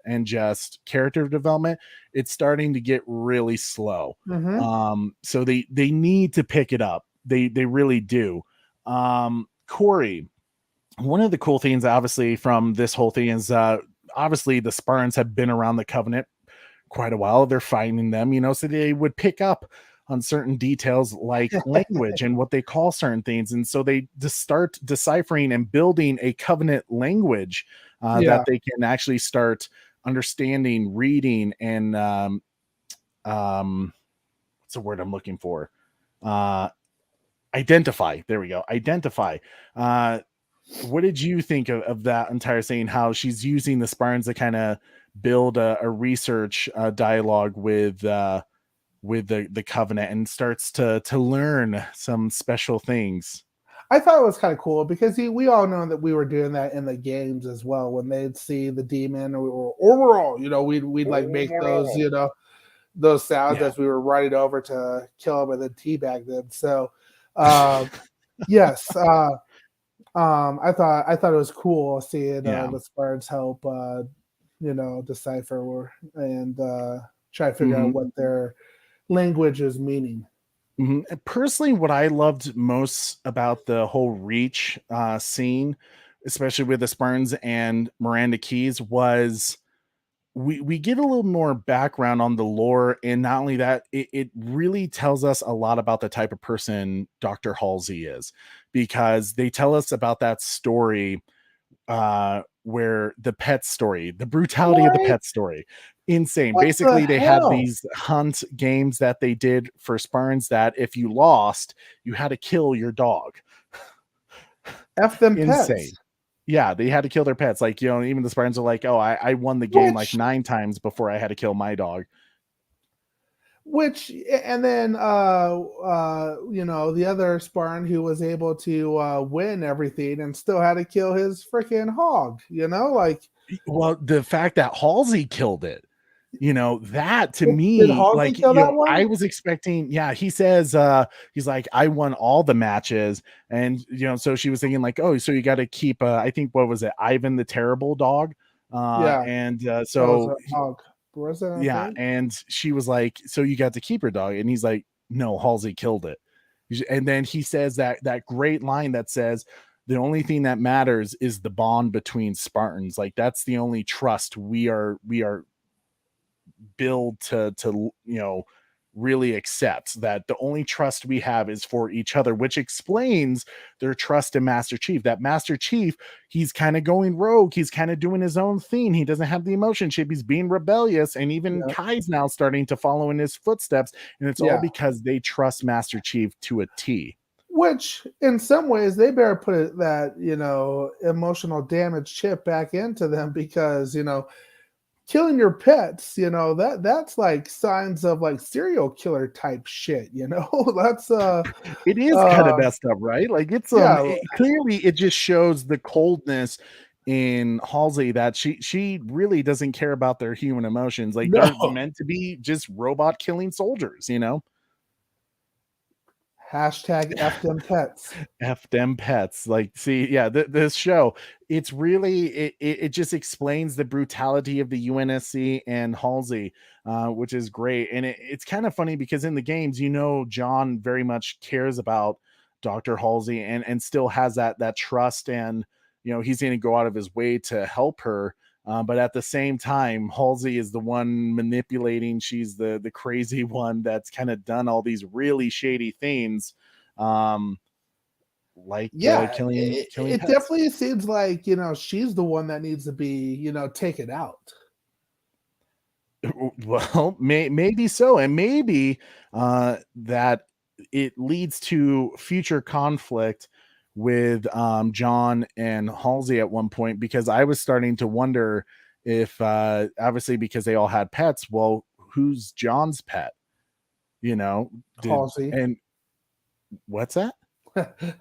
S2: and just character development, it's starting to get really slow. So they need to pick it up. They really do. Corey, one of the cool things, obviously, from this whole thing is obviously the Spartans have been around the Covenant quite a while. They're fighting them, so they would pick up on certain details like language and what they call certain things. And so they just start deciphering and building a Covenant language that they can actually start understanding, reading, and what's the word I'm looking for? Identify. There we go. Identify. What did you think of that entire scene? How she's using the Spartans to kind of build a research dialogue with the Covenant, and starts to learn some special things.
S3: I thought it was kind of cool because we all know that we were doing that in the games as well. When they'd see the demon or overall, we'd like make those, those sounds as we were running over to kill them and then teabag them. So, yes, I thought it was cool seeing the Spartans help, decipher and try to figure out what their language is meaning.
S2: Personally, what I loved most about the whole Reach scene, especially with the Spartans and Miranda Keyes, was we get a little more background on the lore, and not only that, it really tells us a lot about the type of person Dr. Halsey is, because they tell us about that story where the pet story, the brutality of the pet story. Insane.
S3: What
S2: Basically,
S3: the
S2: they had
S3: hell?
S2: these hunt games that they did for Spartans that if you lost, you had to kill your dog.
S3: F them
S2: Insane.
S3: pets.
S2: Yeah, they had to kill their pets. Like, you know, even the Spartans are like, oh, I won the game like 9 times before I had to kill my dog.
S3: Which, and then you know, the other Spartan who was able to win everything and still had to kill his freaking hog, you know, like,
S2: Well, the fact that Halsey killed it, you know, that to
S3: did
S2: me,
S3: Halsey
S2: like,
S3: kill
S2: you
S3: that
S2: know,
S3: one?
S2: I was expecting, yeah, he says, he's like, I won all the matches. And, you know, so she was thinking, like, oh, so you got to keep, I think, what was it, Ivan the Terrible Dog?
S3: Yeah,
S2: And
S3: that was
S2: so,
S3: a hog. Was it, I
S2: yeah,
S3: think?
S2: and she was like, so you got to keep her dog. And he's like, no, Halsey killed it. And then he says that great line that says, the only thing that matters is the bond between Spartans. Like, that's the only trust we are build to you know, really accept, that the only trust we have is for each other, which explains their trust in Master Chief. That Master Chief, he's kind of going rogue, he's kind of doing his own thing, he doesn't have the emotion chip, he's being rebellious, and even
S3: Yeah.
S2: Kai's now starting to follow in his footsteps, and it's all
S3: Yeah.
S2: because they trust Master Chief to a T.
S3: Which, in some ways, they better put that, you know, emotional damage chip back into them, because, you know, killing your pets, you know, that's like signs of like serial killer type shit, you know. That's
S2: It is kind of messed up, right? Like, it's
S3: yeah,
S2: clearly it just shows the coldness in Halsey, that she really doesn't care about their human emotions. Like, they're
S3: no.
S2: meant to be just robot killing soldiers, you know.
S3: Hashtag F them pets.
S2: F them pets. Like, see, yeah, this show, it's really, it just explains the brutality of the UNSC and Halsey, which is great. And it's kind of funny because in the games, you know, John very much cares about Dr. Halsey, and still has that trust, and, you know, he's going to go out of his way to help her. But at the same time, Halsey is the one manipulating. She's the crazy one that's kind of done all these really shady things. Like,
S3: Yeah,
S2: killing
S3: it
S2: pets.
S3: definitely seems like, you know, she's the one that needs to be, you know, taken out.
S2: Well, maybe so, and maybe that it leads to future conflict with John and Halsey at one point, because I was starting to wonder if obviously, because they all had pets, well, who's John's pet? You know,
S3: Halsey.
S2: and what's that?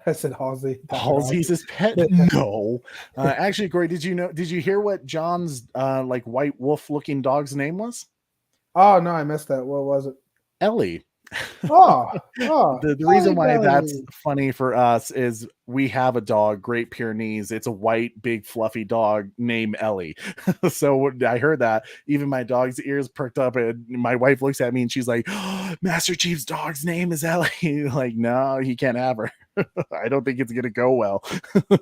S3: I said Halsey.
S2: Halsey's his pet? No. Actually, Corey, did you hear what John's like white wolf looking dog's name was?
S3: Oh no, I missed that. What was it?
S2: Ellie.
S3: Oh,
S2: The reason why
S3: Ellie.
S2: that's funny for us is we have a dog, Great Pyrenees. It's a white, big, fluffy dog named Ellie. So when I heard that, even my dog's ears perked up, and my wife looks at me and she's like, oh, Master Chief's dog's name is Ellie. Like, no, he can't have her. I don't think it's gonna go well.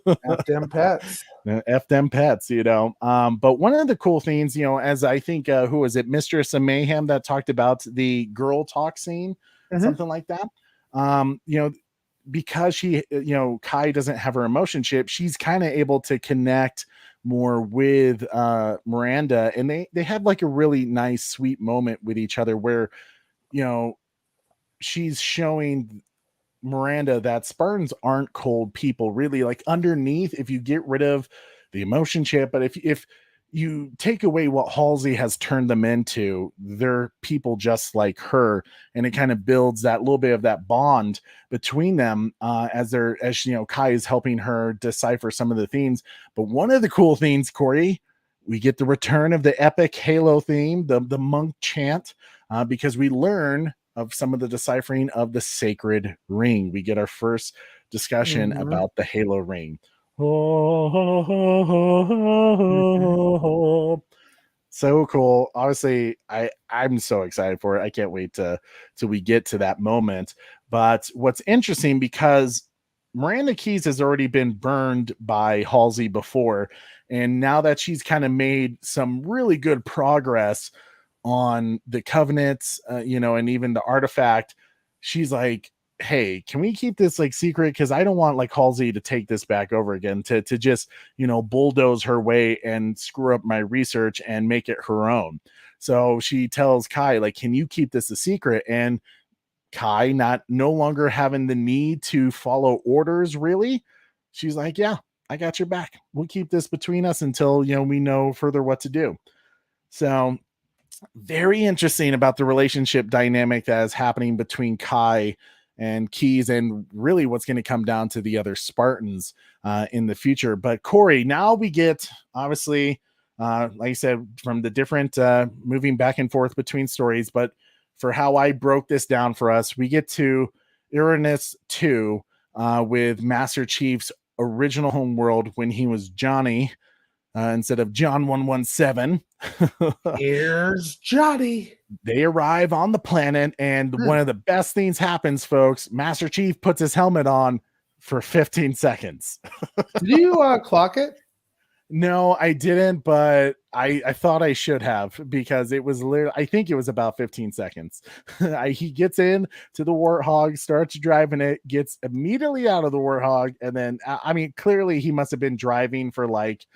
S3: F them pets.
S2: F them pets, you know. But one of the cool things, you know, as I think, who was it, Mistress of Mayhem, that talked about the girl talk scene, something like that. You know, because she, you know, Kai doesn't have her emotion chip, she's kind of able to connect more with Miranda, and they have like a really nice, sweet moment with each other where, you know, she's showing Miranda that Spartans aren't cold people, really. Like, underneath, if you get rid of the emotion chip, but if you take away what Halsey has turned them into, they're people just like her, and it kind of builds that little bit of that bond between them, as you know, Kai is helping her decipher some of the themes. But one of the cool things, Corey, we get the return of the epic Halo theme, the monk chant, because we learn of some of the deciphering of the sacred ring. We get our first discussion about the Halo ring. So cool. Obviously, I'm so excited for it. I can't wait till we get to that moment. But what's interesting, because Miranda Keyes has already been burned by Halsey before, and now that she's kind of made some really good progress on the covenants, you know, and even the artifact, she's like, hey, can we keep this like secret? Because I don't want like Halsey to take this back over again, to just, you know, bulldoze her way and screw up my research and make it her own. So she tells Kai, like, can you keep this a secret? And Kai, no longer having the need to follow orders, really, she's like, yeah, I got your back. We'll keep this between us until, we know further what to do. So very interesting about the relationship dynamic that is happening between Kai and Keyes, and really what's going to come down to the other Spartans in the future. But Corey, now we get, obviously, like I said, from the different moving back and forth between stories, but for how I broke this down for us, we get to Uranus 2 with Master Chief's original homeworld when he was Johnny instead of John 117.
S3: Here's Johnny.
S2: They arrive on the planet, and one of the best things happens, folks. Master Chief puts his helmet on for 15 seconds.
S3: Did you clock it?
S2: No, I didn't, but I thought I should have, because it was literally, I think it was about 15 seconds. He gets in to the Warthog, starts driving it, gets immediately out of the Warthog, and then, I mean, clearly he must have been driving for like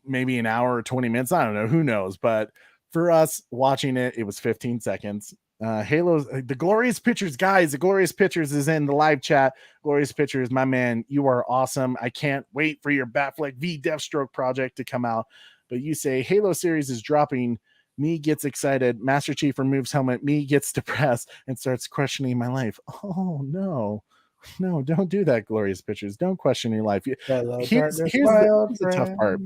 S2: maybe an hour or 20 minutes. I don't know, who knows, but for us watching it, it was 15 seconds. Halo's the Glorious Pictures, guys. The Glorious Pictures is in the live chat. Glorious Pictures, my man, you are awesome. I can't wait for your Batfleck V Deathstroke project to come out. But you say Halo series is dropping. Me gets excited. Master Chief removes helmet. Me gets depressed and starts questioning my life. Oh no, don't do that, Glorious Pictures. Don't question your life. Here's the tough part.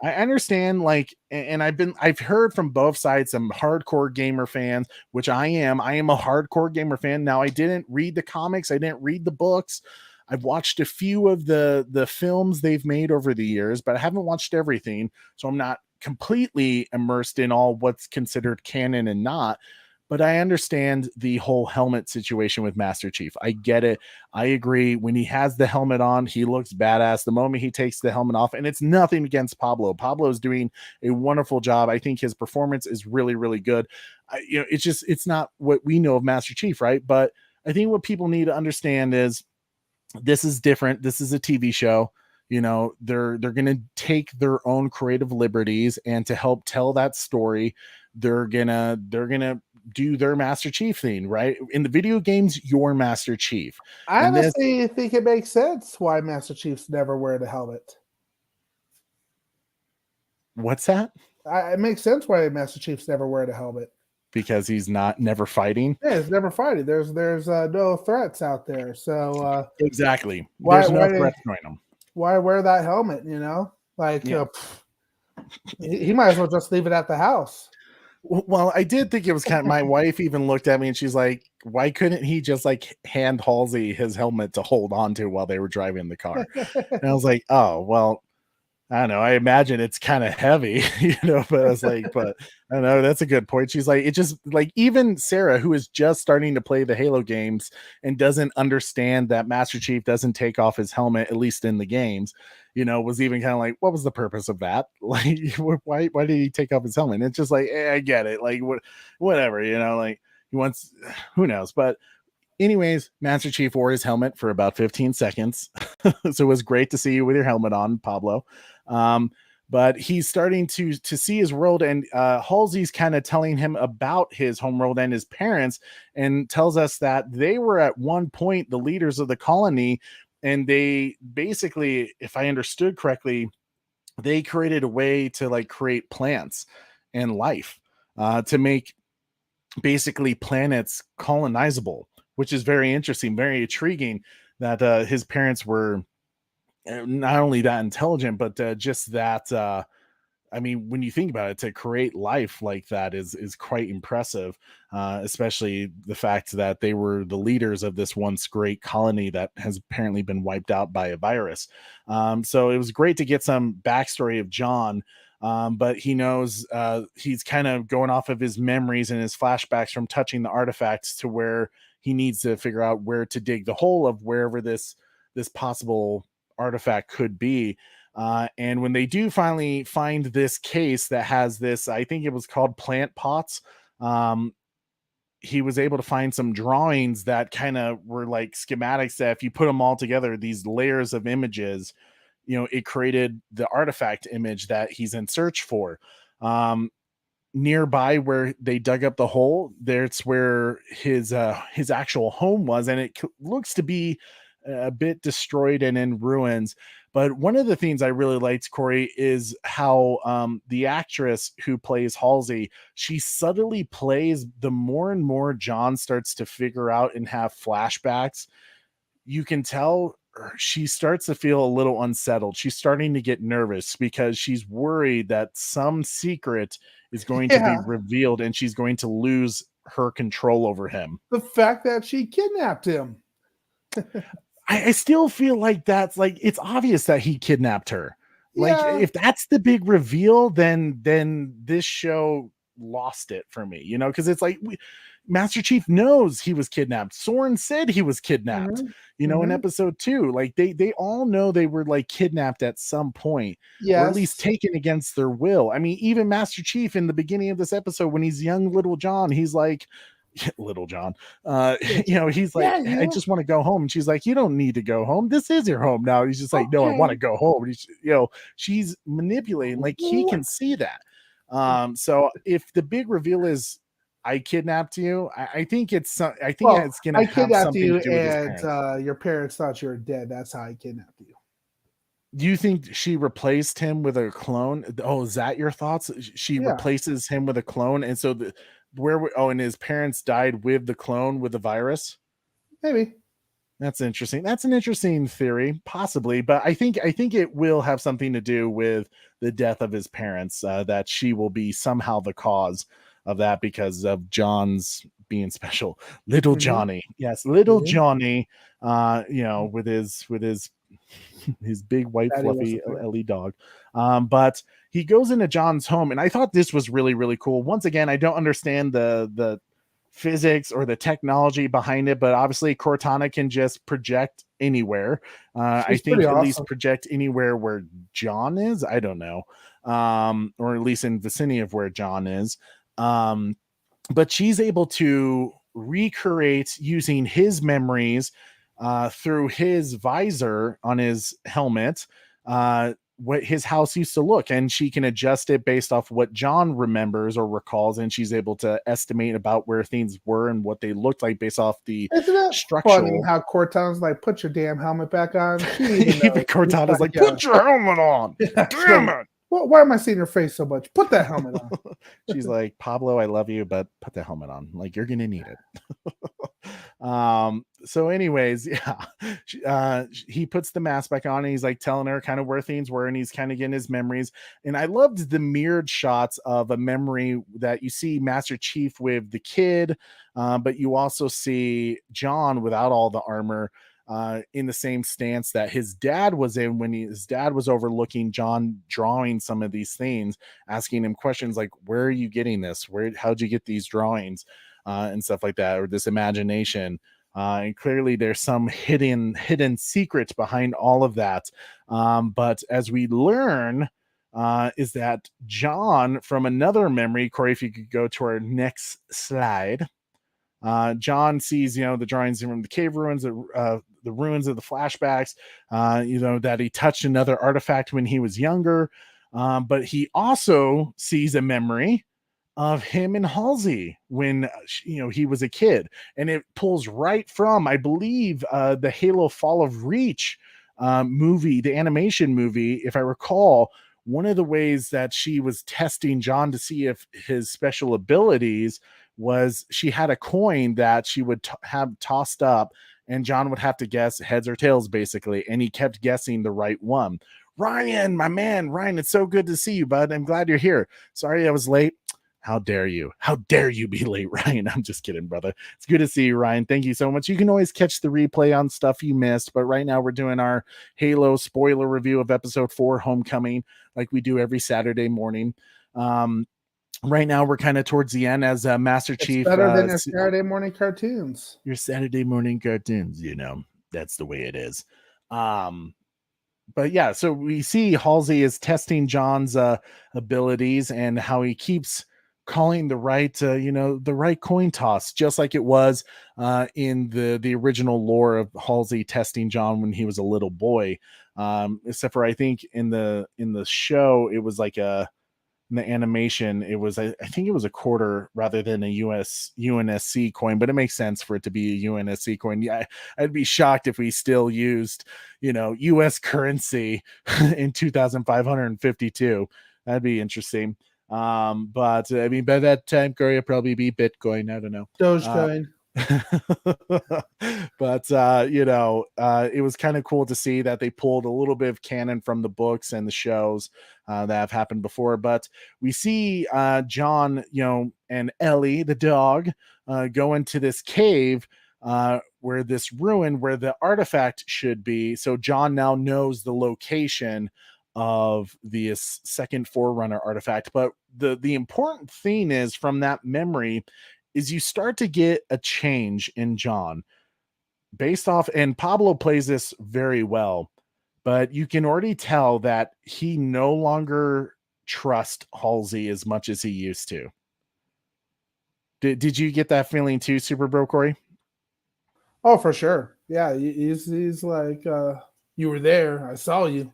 S2: I understand, like, and I've heard from both sides, some hardcore gamer fans, which I am a hardcore gamer fan. Now, I didn't read the comics. I didn't read the books. I've watched a few of the films they've made over the years, but I haven't watched everything. So I'm not completely immersed in all what's considered canon and not. But I understand the whole helmet situation with Master Chief. I get it. I agree. When he has the helmet on, he looks badass. The moment he takes the helmet off, and it's nothing against Pablo. Pablo's doing a wonderful job. I think his performance is really, really good. It's not what we know of Master Chief, right? But I think what people need to understand is this is different. This is a TV show. They're going to take their own creative liberties, and to help tell that story, they're gonna do their Master Chief thing, right? In the video games, you're Master Chief.
S3: I honestly think it makes sense why Master Chiefs never wear the helmet.
S2: What's that?
S3: It makes sense why Master Chiefs never wear the helmet.
S2: Because he's never fighting.
S3: Yeah, he's never fighting. There's no threats out there. So
S2: exactly. There's no threats going on.
S3: Why wear that helmet? He might as well just leave it at the house.
S2: Well, I did think it was kind of, my wife even looked at me and she's like, why couldn't he just like hand Halsey his helmet to hold on to while they were driving the car? And I was like, oh, well, I don't know. I imagine it's kind of heavy, but I was like, but I don't know. That's a good point. She's like, it just like, even Sarah, who is just starting to play the Halo games and doesn't understand that Master Chief doesn't take off his helmet, at least in the games, was even kind of like, what was the purpose of that? Like, why did he take off his helmet? And it's just like, I get it. Like, whatever, like he wants, who knows? But anyways, Master Chief wore his helmet for about 15 seconds. So it was great to see you with your helmet on, Pablo. But he's starting to see his world, and Halsey's kind of telling him about his homeworld and his parents, and tells us that they were at one point the leaders of the colony, and they basically, if I understood correctly, they created a way to like create plants and life to make basically planets colonizable, which is very interesting, very intriguing that his parents were not only that intelligent, but just that, I mean, when you think about it, to create life like that is quite impressive, especially the fact that they were the leaders of this once great colony that has apparently been wiped out by a virus. So it was great to get some backstory of John, but he knows he's kind of going off of his memories and his flashbacks from touching the artifacts to where he needs to figure out where to dig the hole of wherever this possible artifact could be. And when they do finally find this case that has this, I think it was called plant pots, he was able to find some drawings that kind of were like schematics that if you put them all together, these layers of images, it created the artifact image that he's in search for. nearby where they dug up the hole, there's where his actual home was, and it looks to be a bit destroyed and in ruins. But one of the things I really liked, Corey, is how the actress who plays Halsey, she subtly plays, the more and more John starts to figure out and have flashbacks, you can tell she starts to feel a little unsettled. She's starting to get nervous because she's worried that some secret is going to be revealed and she's going to lose her control over him.
S3: The fact that she kidnapped him.
S2: I still feel like that's like, it's obvious that he kidnapped her. Like, if that's the big reveal, then this show lost it for me, because it's like Master Chief knows he was kidnapped. Soren said he was kidnapped, in episode 2. Like they all know they were like kidnapped at some point, or at least taken against their will. I mean, even Master Chief in the beginning of this episode, when he's young little John, he's like, little John, he's like, I just want to go home. And she's like, you don't need to go home. This is your home now. He's just like, no, I want to go home. And he's, she's manipulating, like he can see that. So if the big reveal is I kidnapped you, I think it's going to have something to do with his parents.
S3: Your parents thought you were dead. That's how I kidnapped you.
S2: Do you think she replaced him with a clone? Oh, is that your thoughts? She replaces him with a clone, and so and his parents died with the clone with the virus?
S3: Maybe.
S2: That's interesting. That's an interesting theory, possibly, but I think it will have something to do with the death of his parents, that she will be somehow the cause of that because of John's being special. Little Johnny. Yes, little Johnny, with his big white fluffy Ellie dog. But he goes into John's home, and I thought this was really, really cool. Once again, I don't understand the physics or the technology behind it, but obviously Cortana can just project anywhere. I think at least project anywhere where John is. I don't know. Or at least in vicinity of where John is. But she's able to recreate using his memories through his visor on his helmet, what his house used to look, and she can adjust it based off what John remembers or recalls, and she's able to estimate about where things were and what they looked like based off the structural.
S3: Funny how Cortana's like, put your damn helmet back on.
S2: Cortana's like, put your helmet on. Damn it.
S3: Well, why am I seeing your face so much? Put that helmet on.
S2: She's like, Pablo, I love you, but put the helmet on. Like, you're gonna need it. So anyways, he puts the mask back on, and he's like telling her kind of where things were, and he's kind of getting his memories. And I loved the mirrored shots of a memory that you see Master Chief with the kid, but you also see John without all the armor, in the same stance that his dad was in when his dad was overlooking John drawing some of these things, asking him questions like, where are you getting this? How'd you get these drawings? And stuff like that, or this imagination. And clearly there's some hidden secret behind all of that. But as we learn, is that John, from another memory, Corey, if you could go to our next slide, John sees, the drawings from the cave ruins, the ruins of the flashbacks, that he touched another artifact when he was younger. But he also sees a memory of him and Halsey when he was a kid, and it pulls right from, I believe, the Halo Fall of Reach movie, the animation movie. If I recall, one of the ways that she was testing John to see if his special abilities was, she had a coin that she would have tossed up, and John would have to guess heads or tails, basically, and he kept guessing the right one. Ryan, my man, Ryan, it's so good to see you, bud. I'm glad you're here. Sorry I was late. How dare you? How dare you be late, Ryan? I'm just kidding, brother. It's good to see you, Ryan. Thank you so much. You can always catch the replay on stuff you missed, but right now we're doing our Halo spoiler review of episode 4, Homecoming, like we do every Saturday morning. Right now we're kind of towards the end as Master Chief.
S3: Better than your Saturday morning cartoons.
S2: Your Saturday morning cartoons, that's the way it is. But yeah, so we see Halsey is testing John's abilities and how he keeps calling the right, the right coin toss, just like it was in the original lore of Halsey testing John when he was a little boy. Except for I think in the show it was like in the animation, it was I think it was a quarter rather than a UNSC coin, but it makes sense for it to be a UNSC coin. Yeah, I'd be shocked if we still used, US currency in 2552. That'd be interesting. But I mean, by that time, Corey, it'll probably be Bitcoin. I don't know.
S3: Dogecoin.
S2: But it was kind of cool to see that they pulled a little bit of canon from the books and the shows that have happened before. But we see John, and Ellie, the dog, go into this cave where this ruin where the artifact should be. So John now knows the location of the second Forerunner artifact. But the important thing is, from that memory, is you start to get a change in John based off, and Pablo plays this very well, but you can already tell that he no longer trusts Halsey as much as he used to. Did you get that feeling too, Super Bro Corey?
S3: Oh, for sure. Yeah, he's like, you were there. I saw you.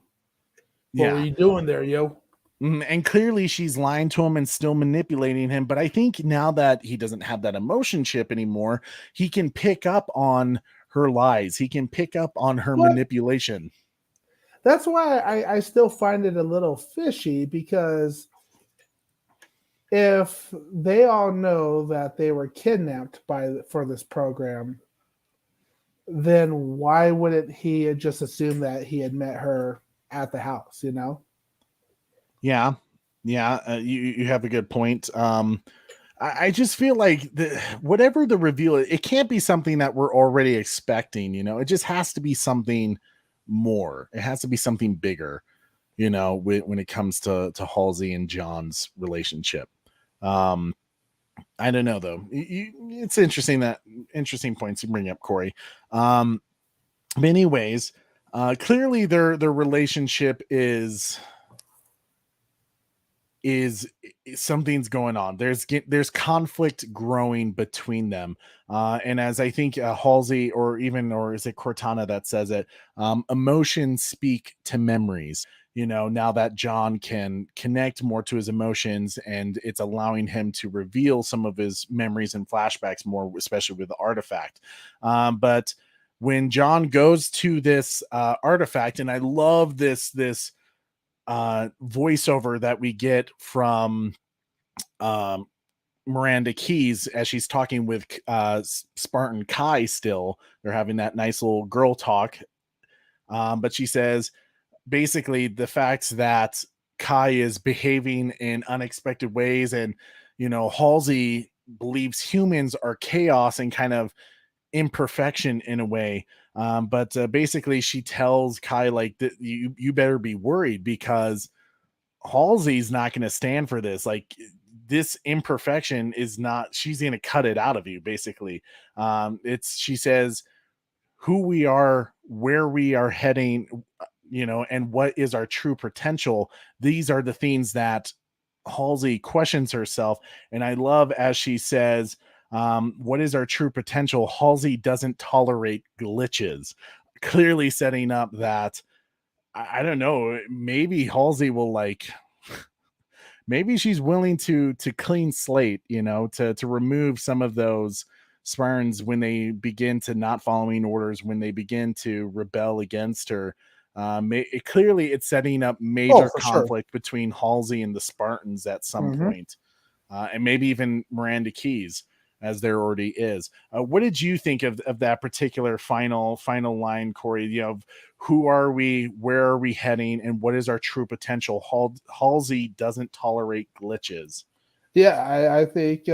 S3: What were you doing there, yo?
S2: And clearly she's lying to him and still manipulating him. But I think now that he doesn't have that emotion chip anymore, he can pick up on her lies. He can pick up on her manipulation.
S3: That's why I still find it a little fishy, because if they all know that they were kidnapped for this program, then why wouldn't he just assume that he had met her at the house,
S2: Yeah. You have a good point. I just feel like whatever the reveal, it can't be something that we're already expecting. It just has to be something more. It has to be something bigger. When it comes to Halsey and John's relationship. I don't know though. It's interesting points you bring up, Corey. But anyways, clearly their relationship is something's going on. There's conflict growing between them. And as I think Halsey or is it Cortana that says it, emotions speak to memories. Now that John can connect more to his emotions, and it's allowing him to reveal some of his memories and flashbacks more, especially with the artifact. But when John goes to this artifact, and I love this voiceover that we get from Miranda Keyes as she's talking with Spartan Kai. Still, they're having that nice little girl talk, but she says basically the fact that Kai is behaving in unexpected ways, and Halsey believes humans are chaos and kind of imperfection in a way. But basically she tells Kai like that you better be worried, because Halsey's not going to stand for this. Like, this imperfection is not, she's going to cut it out of you. Basically, she says who we are, where we are heading, and what is our true potential. These are the things that Halsey questions herself. And I love as she says, what is our true potential? Halsey doesn't tolerate glitches, clearly setting up that, I don't know, maybe Halsey will maybe she's willing to clean slate, to remove some of those Spartans when they begin to not following orders, when they begin to rebel against her. Clearly it's setting up major conflict between Halsey and the Spartans at some point. And maybe even Miranda Keyes, as there already is. What did you think of that particular final line, Corey? Who are we, where are we heading, and what is our true potential? Halsey doesn't tolerate glitches.
S3: Yeah, I think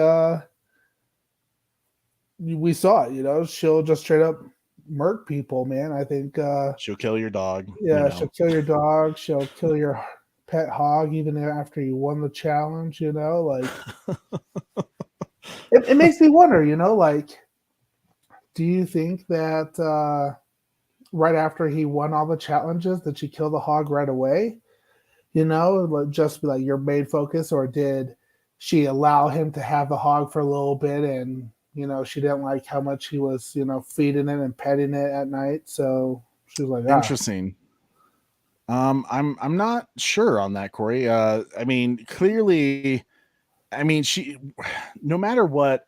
S3: we saw it. She'll just straight up murk people, man. I think
S2: she'll kill your dog.
S3: Yeah, she'll kill your dog. She'll kill your pet hog even after you won the challenge. It makes me wonder. Do you think that right after he won all the challenges, did she kill the hog right away? Just be like your main focus, or did she allow him to have the hog for a little bit, and she didn't like how much he was, feeding it and petting it at night. So she was like,
S2: interesting. I'm not sure on that, Corey. I mean, clearly, I mean, she, no matter what,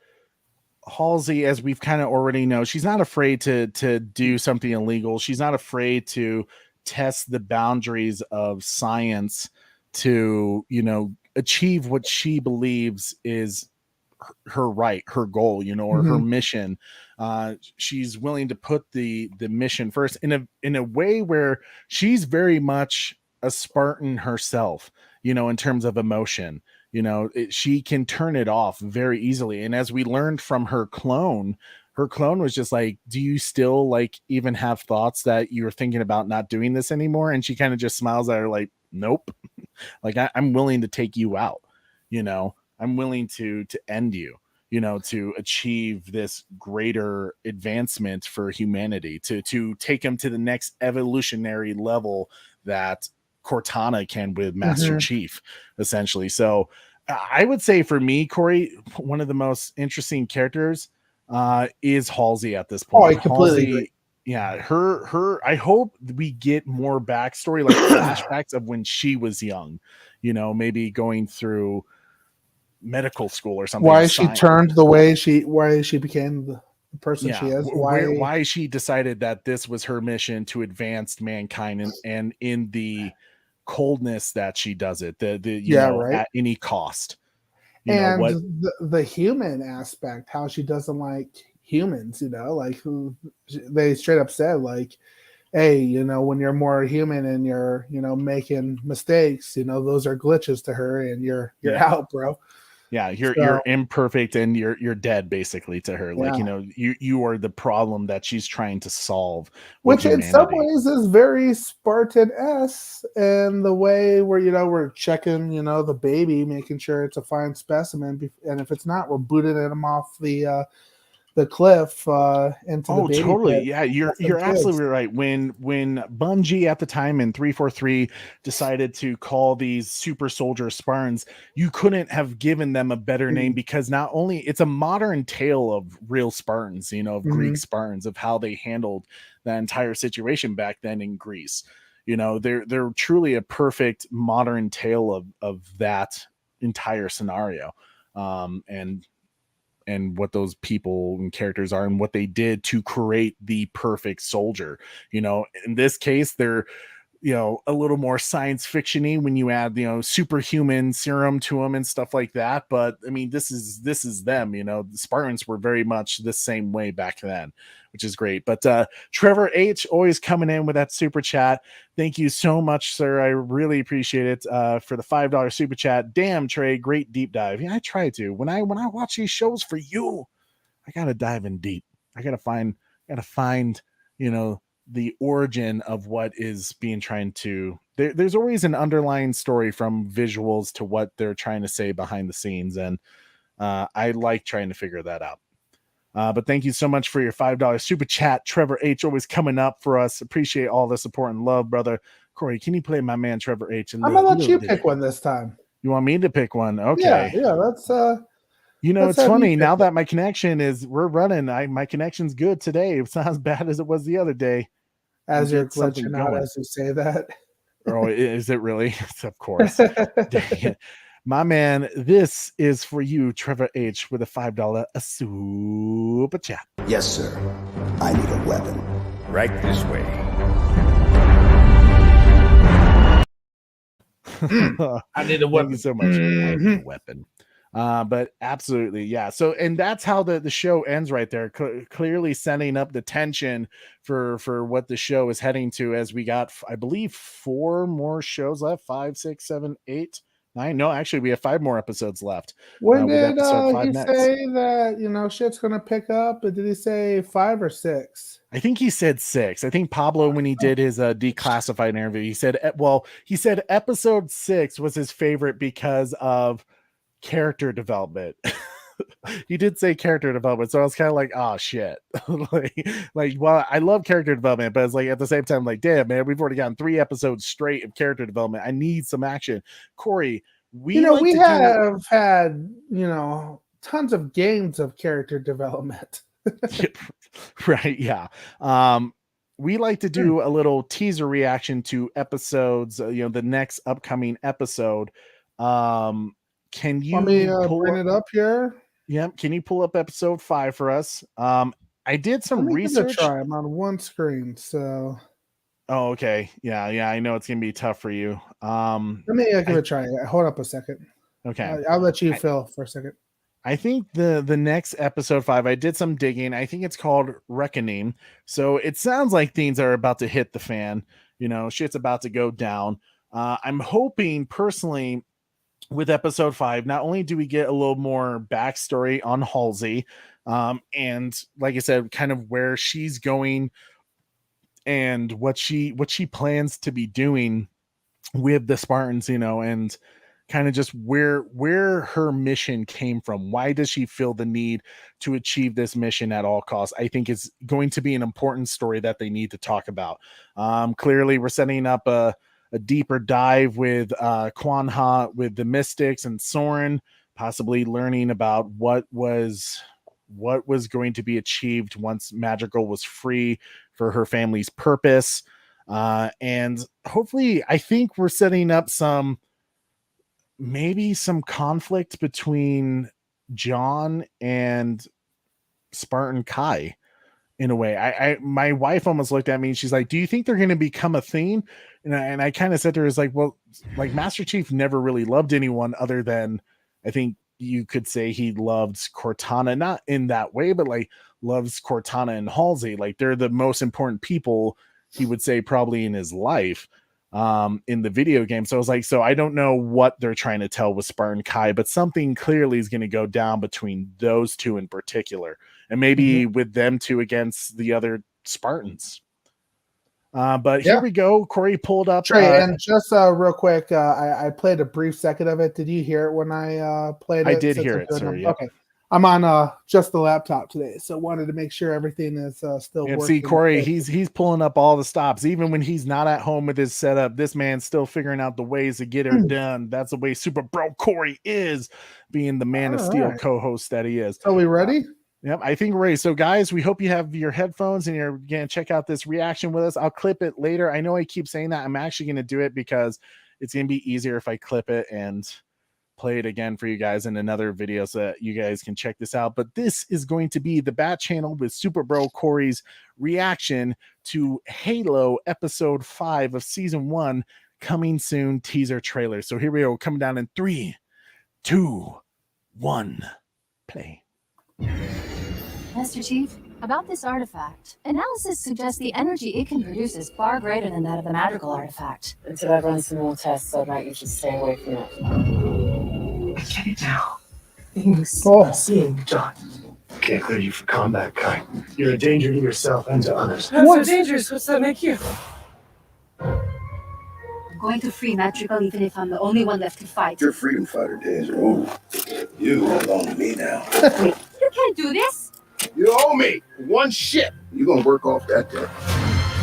S2: Halsey, as we've kind of already know, she's not afraid to do something illegal. She's not afraid to test the boundaries of science to, you know, achieve what she believes is her right, her goal, you know, or her mission. She's willing to put the mission first in a way where she's very much a Spartan herself, you know, in terms of emotion. You know, she can turn it off very easily. And as we learned from her clone was just like, do you still like even have thoughts that you're thinking about not doing this anymore? And she kind of just smiles at her like, nope. Like I'm willing to take you out, you know, I'm willing to end you, you know, to achieve this greater advancement for humanity, to take them to the next evolutionary level that Cortana can with Master Chief, essentially. So I would say for me, Corey, one of the most interesting characters is Halsey at this point.
S3: Oh, I completely agree.
S2: Yeah, her I hope we get more backstory, like flashbacks of when she was young, you know, maybe going through medical school or something.
S3: Why she turned the way why she became the person she is.
S2: Why she decided that this was her mission to advance mankind and in the coldness that she does it, at any cost.
S3: The human aspect, how she doesn't like humans, you know, like who they straight up said, like, hey, you know, when you're more human and you're, you know, making mistakes, you know, those are glitches to her and you're out, bro.
S2: Yeah, you're imperfect and you're dead basically to her. Like, you know, you are the problem that she's trying to solve.
S3: Which in some ways is very Spartan-esque in the way where, you know, we're checking, you know, the baby, making sure it's a fine specimen, and if it's not, we're booting him off the cliff into the baby
S2: totally
S3: pit.
S2: Yeah, you're absolutely right. When Bungie at the time in 343 decided to call these super soldier Spartans, you couldn't have given them a better name, because not only it's a modern tale of real Spartans, you know, of Greek Spartans, of how they handled that entire situation back then in Greece. You know, they're truly a perfect modern tale of that entire scenario. And what those people and characters are and what they did to create the perfect soldier. You know, in this case, they're, you know, a little more science fiction-y when you add, you know, superhuman serum to them and stuff like that. But I mean, this is them, you know, the Spartans were very much the same way back then, which is great. But Trevor H always coming in with that super chat. Thank you so much, sir. I really appreciate it. For the $5 super chat. Damn, Trey, great deep dive. Yeah, I try to. When I watch these shows for you, I gotta dive in deep. I gotta find, you know, the origin of what is being trying to. There's always an underlying story from visuals to what they're trying to say behind the scenes, and I like trying to figure that out. But thank you so much for your $5 super chat. Trevor H always coming up for us. Appreciate all the support and love, brother. Corey, can you play my man Trevor H?
S3: I'm gonna let you pick one this time.
S2: You want me to pick one? Okay.
S3: Yeah. Let's.
S2: You know, it's funny now that my connection we're running. My connection's good today. It's not as bad as it was the other day.
S3: As you're glitching out as you say that.
S2: Oh, is it really? Of course. Dang it. My man, this is for you, Trevor H, with a $5 super chat.
S6: Yes, sir. I need a weapon.
S4: Right this way.
S3: I need a weapon.
S2: Thank you so much. I need a weapon. But absolutely, yeah. So, and that's how the show ends right there, clearly setting up the tension for what the show is heading to, as we got, I believe, 4 more shows left. 5, 6, 7, 8, 9. No, actually, we have 5 more episodes left.
S3: When did he say that, you know, shit's gonna pick up? Did he say 5 or 6?
S2: I think he said 6. I think Pablo, when he did his declassified interview, he said episode 6 was his favorite because of character development. He did say character development, so I was kind of like, oh shit. like well, I love character development, but it's like at the same time, like, damn man, we've already gotten 3 episodes straight of character development. I need some action. Corey, we
S3: have had, you know, tons of games of character development.
S2: Right, yeah. we like to do a little teaser reaction to episodes, the next upcoming episode. Can you
S3: Let me bring it up here?
S2: Yeah, can you pull up episode 5 for us? I did some
S3: Let me give it a
S2: research.
S3: try. I'm on one screen, so.
S2: Oh, okay. Yeah, I know it's gonna be tough for you.
S3: Let me give it a try. Hold up a second.
S2: Okay.
S3: I'll let you fill for a second.
S2: I think the next episode 5, I did some digging. I think it's called Reckoning. So it sounds like things are about to hit the fan. Shit's about to go down. I'm hoping personally with episode 5, not only do we get a little more backstory on Halsey, and like I said, kind of where she's going and what she plans to be doing with the Spartans, and kind of just where her mission came from. Why does she feel the need to achieve this mission at all costs? I think it's going to be an important story that they need to talk about. Clearly we're setting up a deeper dive with Quan Ha, with the Mystics and Soren, possibly learning about what was going to be achieved once Madrigal was free for her family's purpose. And hopefully, I think we're setting up maybe some conflict between John and Spartan Kai in a way. My wife almost looked at me and she's like, do you think they're going to become a thing? And I kind of said to her, is like, well, like Master Chief never really loved anyone other than, I think you could say he loved Cortana, not in that way, but like loves Cortana and Halsey. Like they're the most important people, he would say, probably in his life, in the video game. So I was like, so I don't know what they're trying to tell with Spartan Kai, but something clearly is going to go down between those two in particular, and maybe with them two against the other Spartans. But here we go. Corey pulled up.
S3: Trey, and just real quick, I played a brief second of it. Did you hear it when I played it?
S2: I did hear it, sir. Yep.
S3: Okay. I'm on just the laptop today, so wanted to make sure everything is still working.
S2: See, Corey, he's pulling up all the stops. Even when he's not at home with his setup, this man's still figuring out the ways to get it done. That's the way Super Bro Corey is, being the Man of Steel co-host that he is.
S3: Are we ready?
S2: Yep, I think we're ready. So, guys, we hope you have your headphones and you're going to check out this reaction with us. I'll clip it later. I know I keep saying that. I'm actually going to do it because it's going to be easier if I clip it and play it again for you guys in another video so that you guys can check this out. But this is going to be the Bat Channel with Super Bro Corey's reaction to Halo Episode 5 of Season 1, coming soon teaser trailer. So here we go, coming down in 3, 2, 1, play.
S7: Master Chief, about this artifact, analysis suggests the energy it can produce is far greater than that of the magical artifact.
S8: Until I've run some more tests, so you should stay away from it.
S9: Get it down. Things are seeing John. Can't clear you for combat, Kai. You're a danger to yourself and to others.
S8: That's so dangerous. What's that make you?
S7: I'm going to free Madrigal even if I'm the only one left to fight.
S6: Your freedom fighter days are over. You belong to me now.
S7: Wait, you can't do this!
S6: You owe me one ship. You gonna work off that debt.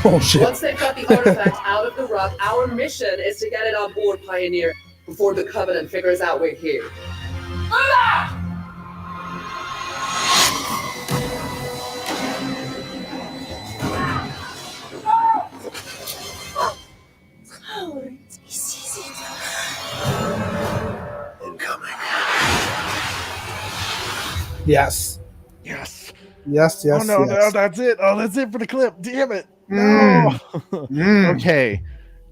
S3: Oh shit.
S8: Once they've got the artifact out of the rock, our mission is to get it on board, Pioneer, before the Covenant figures out we're here.
S6: Incoming.
S3: Yes.
S2: Yes.
S3: Yes.
S2: Oh no,
S3: yes.
S2: no, that's it. Oh, that's it for the clip. Damn it. No. Okay.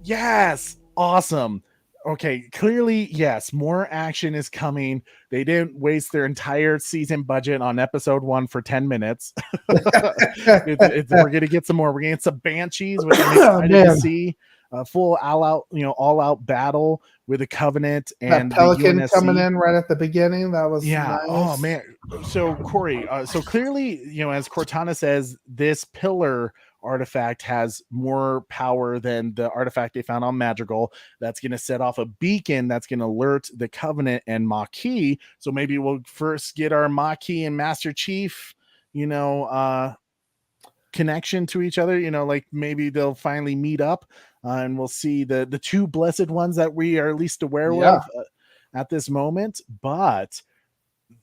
S2: Yes. Awesome. Okay. Clearly, yes, more action is coming. They didn't waste their entire season budget on episode 1 for 10 minutes. We're gonna get some more. We're gonna get some Banshees, which I'm excited to see. Full all out battle with the Covenant and
S3: that Pelican
S2: the UNSC
S3: coming in right at the beginning. That was
S2: nice. Oh man. So Corey, so clearly, as Cortana says, this pillar artifact has more power than the artifact they found on Madrigal. That's going to set off a beacon that's going to alert the Covenant and Maquis. So maybe we'll first get our Maquis and Master Chief, connection to each other. Like maybe they'll finally meet up. And we'll see the two blessed ones that we are least aware of at this moment. But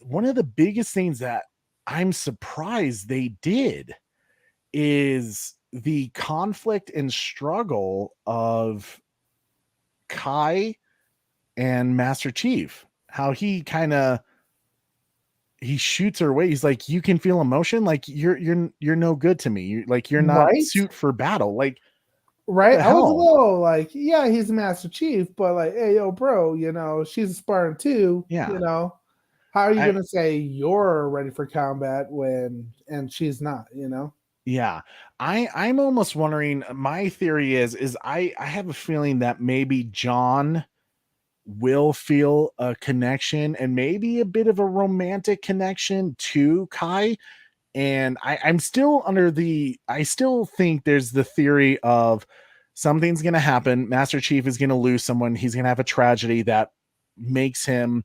S2: one of the biggest things that I'm surprised they did is the conflict and struggle of Kai and Master Chief, how he shoots her away. He's like, you can feel emotion. Like you're no good to me. You're not
S3: Right?
S2: suit for battle. Like,
S3: Right?
S2: the
S3: I was a
S2: hell?
S3: little like, yeah, he's the Master Chief, but like, hey, yo, bro, she's a Spartan too.
S2: Yeah.
S3: How are you
S2: I-
S3: gonna say you're ready for combat and she's not?
S2: Yeah. I'm almost wondering, my theory is I have a feeling that maybe John will feel a connection and maybe a bit of a romantic connection to Kai. And I'm still I still think there's the theory of something's going to happen. Master Chief is going to lose someone. He's going to have a tragedy that makes him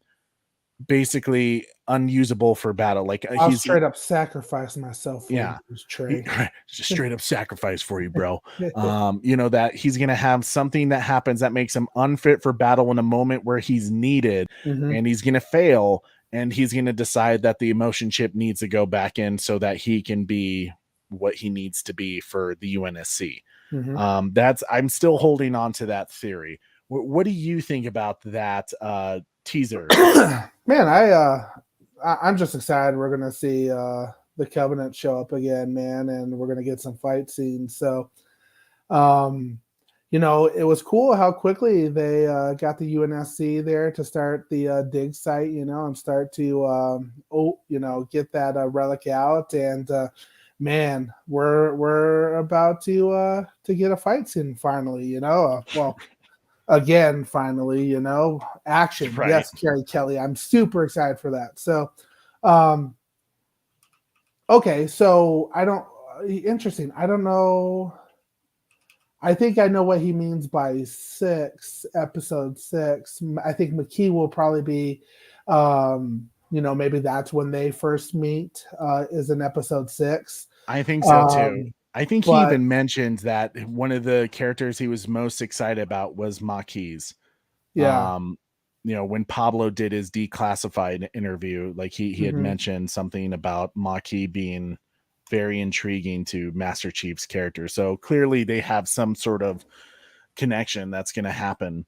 S2: basically unusable for battle. Like
S3: I'll
S2: he's
S3: straight up sacrifice myself for
S2: yeah,
S3: you, Trey.
S2: just straight up sacrifice for you, bro. That he's going to have something that happens that makes him unfit for battle in a moment where he's needed,
S3: Mhm.
S2: and he's going to fail, and he's going to decide that the emotion chip needs to go back in so that he can be what he needs to be for the UNSC.
S3: Mhm.
S2: I'm still holding on to that theory. What do you think about that teaser?
S3: Man, I'm just excited we're gonna see the Covenant show up again, man, and we're gonna get some fight scenes. So it was cool how quickly they got the UNSC there to start the dig site, and start to get that relic out. And man, we're about to get a fight scene finally. Well, again, finally, action.
S2: Right.
S3: Yes, Carrie Kelly. I'm super excited for that. So, okay, so interesting. I don't know. I think I know what he means by episode 6. I think McKee will probably be, maybe that's when they first meet, is in episode 6.
S2: I think so too. I think he
S3: but-
S2: even mentioned that one of the characters he was most excited about was Maquis.
S3: Yeah.
S2: When Pablo did his declassified interview, like he had
S3: Mhm.
S2: mentioned something about Maquis being very intriguing to Master Chief's character. So clearly they have some sort of connection that's going to happen.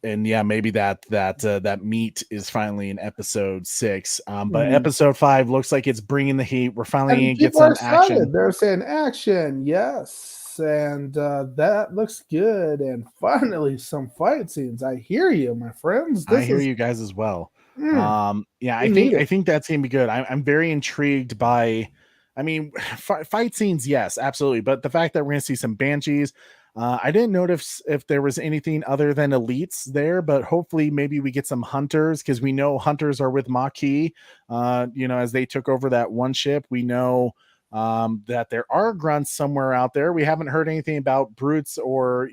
S2: And yeah, maybe that meet is finally in episode 6. But episode 5 looks like it's bringing the heat. We're finally going to get some action.
S3: They're saying action, yes, and that looks good. And finally, some fight scenes. I hear you, my friends.
S2: I hear you guys as well. Yeah, I
S3: need
S2: think that's gonna be good. I'm very intrigued by. I mean, fight scenes, yes, absolutely. But the fact that we're gonna see some banshees. I didn't notice if there was anything other than elites there, but hopefully maybe we get some hunters, because we know hunters are with Maquis. As they took over that one ship, we know that there are grunts somewhere out there. We haven't heard anything about brutes or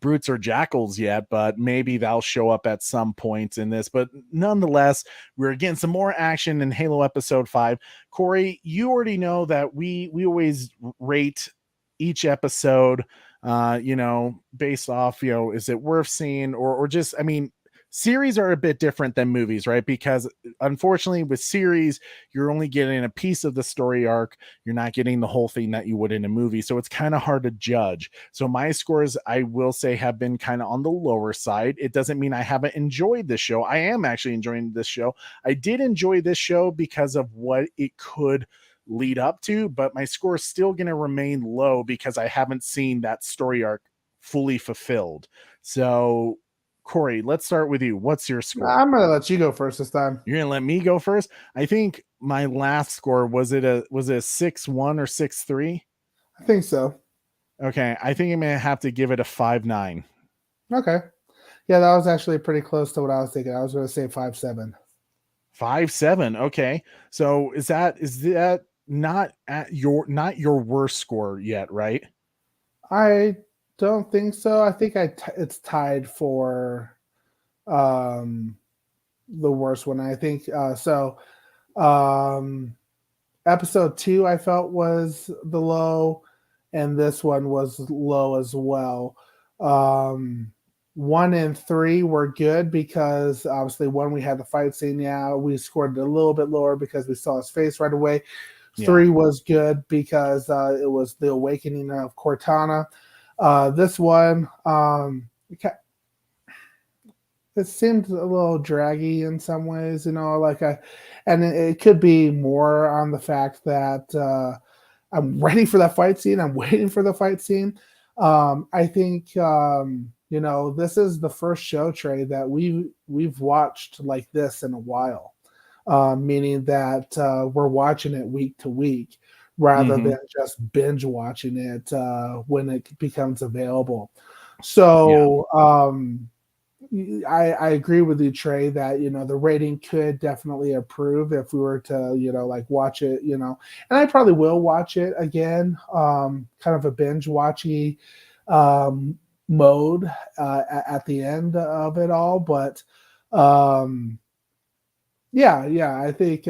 S2: brutes or jackals yet, but maybe they'll show up at some point in this. But nonetheless, we're getting some more action in Halo episode 5. Corey, you already know that we always rate each episode based off, is it worth seeing, or just, I mean, series are a bit different than movies, right? Because unfortunately with series, you're only getting a piece of the story arc. You're not getting the whole thing that you would in a movie. So it's kind of hard to judge. So my scores, I will say, have been kind of on the lower side. It doesn't mean I haven't enjoyed this show. I am actually enjoying this show. I did enjoy this show because of what it could lead up to, but my score is still going to remain low because I haven't seen that story arc fully fulfilled. So Corey, let's start with you. What's your score?
S3: I'm gonna let you go first this time.
S2: You're gonna let me go first? I think my last score was it a 6-1 or 6-3?
S3: I think so.
S2: Okay, I think I'm gonna have to give it a 5-9.
S3: Okay. Yeah, that was actually pretty close to what I was thinking. I was gonna say 5-7.
S2: 5-7. Okay. So is that not your worst score yet, right?
S3: I don't think so. I think it's tied for the worst one. I think episode 2 I felt was the low, and this one was low as well. 1 and 3 were good because obviously 1 we had the fight scene. Yeah, we scored a little bit lower because we saw his face right away.
S2: Yeah.
S3: 3 was good because it was the awakening of Cortana. This one, it seemed a little draggy in some ways, and it could be more on the fact that I'm ready for that fight scene. I'm waiting for the fight scene. I think this is the first show, Trey, that we've watched like this in a while, meaning that we're watching it week to week rather than just binge watching it when it becomes available. So I agree with you, Trey, that the rating could definitely improve if we were to watch it, and I probably will watch it again, kind of a binge watchy mode at the end of it all. But I think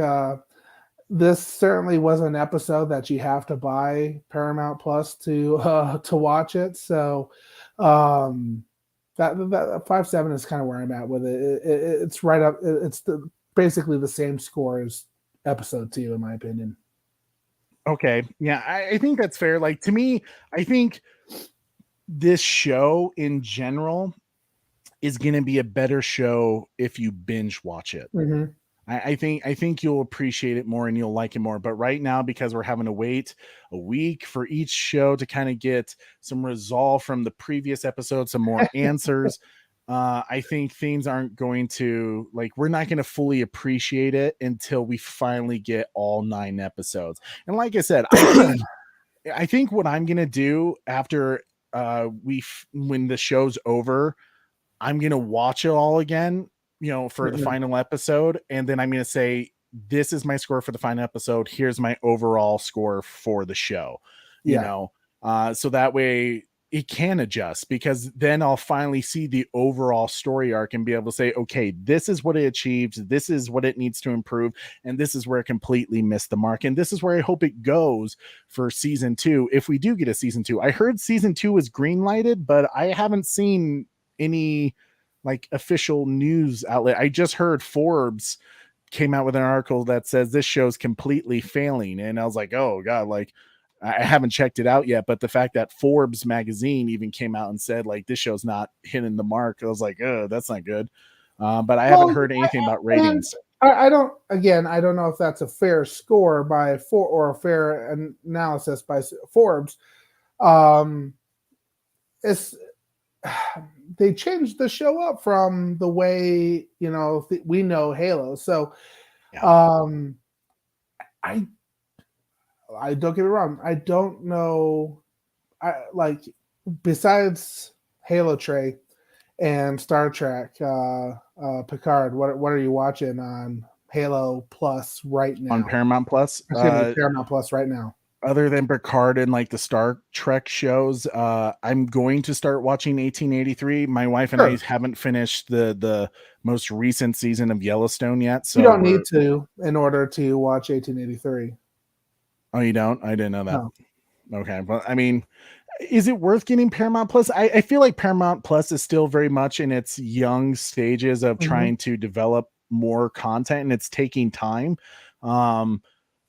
S3: this certainly was an episode that you have to buy Paramount Plus to watch it. So that 5.7 is kind of where I'm at with it. It's right up. It's basically the same score as episode 2, in my opinion.
S2: Okay, yeah, I think that's fair. Like, to me, I think this show in general is going to be a better show if you binge watch it.
S3: Mm-hmm.
S2: I think you'll appreciate it more and you'll like it more. But right now, because we're having to wait a week for each show to kind of get some resolve from the previous episode, some more answers, I think things aren't going to, we're not going to fully appreciate it until we finally get all 9 episodes. And like I said, I think what I'm going to do after when the show's over, I'm going to watch it all again, for the final episode. And then I'm going to say, this is my score for the final episode. Here's my overall score for the show, so that way it can adjust, because then I'll finally see the overall story arc and be able to say, okay, this is what it achieved. This is what it needs to improve. And this is where it completely missed the mark. And this is where I hope it goes for season 2. If we do get a season 2, I heard season 2 was green lighted, but I haven't seen any official news outlet. I just heard Forbes came out with an article that says this show's completely failing. And I was like, oh God, I haven't checked it out yet. But the fact that Forbes magazine even came out and said this show's not hitting the mark, I was like, oh, that's not good. But I haven't heard anything about ratings.
S3: I don't know if that's a fair score or a fair analysis by Forbes. They changed the show up from the way we know Halo. So I don't get me wrong, I don't know, besides Halo, Trey, and Star Trek Picard, what are you watching on Halo Plus right now?
S2: On Paramount Plus?
S3: Paramount Plus right now.
S2: Other than Picard and the Star Trek shows, I'm going to start watching 1883. My wife and I haven't finished the most recent season of Yellowstone yet. So
S3: you don't need to in order to watch 1883.
S2: Oh, you don't? I didn't know that.
S3: No.
S2: Okay. Well, I mean, is it worth getting Paramount Plus? I feel like Paramount Plus is still very much in its young stages of trying to develop more content, and it's taking time.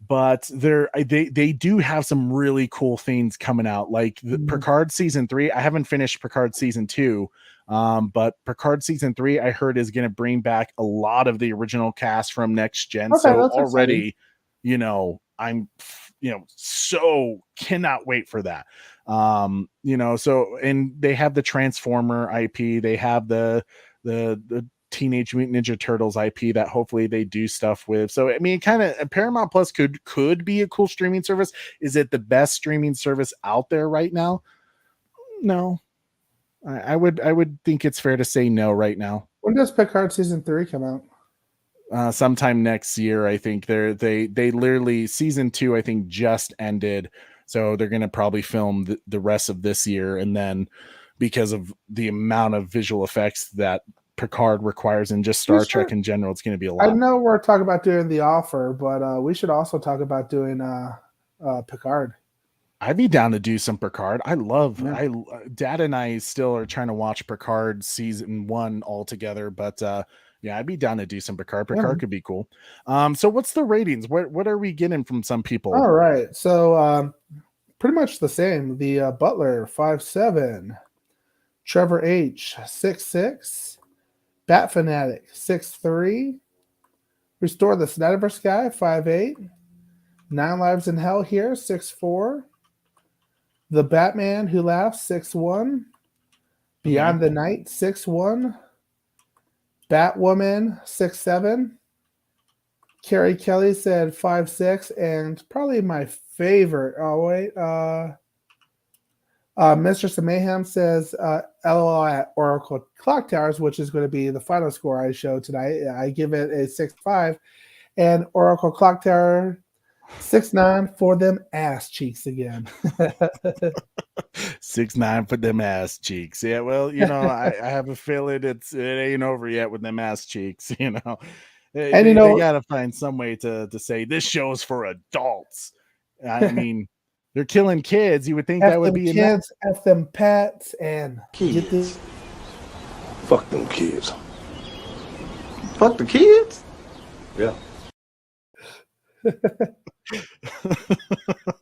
S2: But they do have some really cool things coming out, like the Picard season 3. I haven't finished Picard season 2, but Picard season 3 I heard is going to bring back a lot of the original cast from Next Gen. So already, I'm so cannot wait for that. So, and they have the Transformer IP, they have the Teenage Mutant Ninja Turtles IP that hopefully they do stuff with. So I mean, kind of Paramount Plus could be a cool streaming service. Is it the best streaming service out there right now? No, I would think it's fair to say no right now.
S3: When does Picard season 3 come out?
S2: Sometime next year. I think they literally season 2 I think just ended, so they're gonna probably film the rest of this year, and then because of the amount of visual effects that Picard requires and just Star Trek in general, it's going to be a lot.
S3: I know we're talking about doing The Offer, but we should also talk about doing Picard.
S2: I'd be down to do some Picard. Dad and I still are trying to watch Picard season 1 all together, but Yeah, I'd be down to do some Picard.
S3: Yeah.
S2: Picard could be cool. So what's the ratings? What are we getting from some people?
S3: All right. So pretty much the same. The Butler 5.7, Trevor H 6.6, Bat Fanatic 6.3, Restore the Snyderverse Guy 5.8, 9 Lives in Hell here 6.4, The Batman Who Laughs 6.1, Beyond the Night 6.1, Batwoman 6.7. Carrie Kelly said 5.6, and probably my favorite. Oh wait, Mistress of Mayhem says LOL at Oracle Clock Towers, which is going to be the final score I show tonight. I give it a 6.5, and Oracle Clock Tower 6.9 for them ass cheeks again.
S2: 6.9 for them ass cheeks. Yeah, well, you know, I have a feeling it ain't over yet with them ass cheeks. You know,
S3: And
S2: they gotta find some way to say this show's for adults. I mean, they're killing kids. You would think that would be
S3: kids, F them pets, and
S5: Kids.
S3: get this.
S5: Fuck them kids. Fuck the kids? Yeah.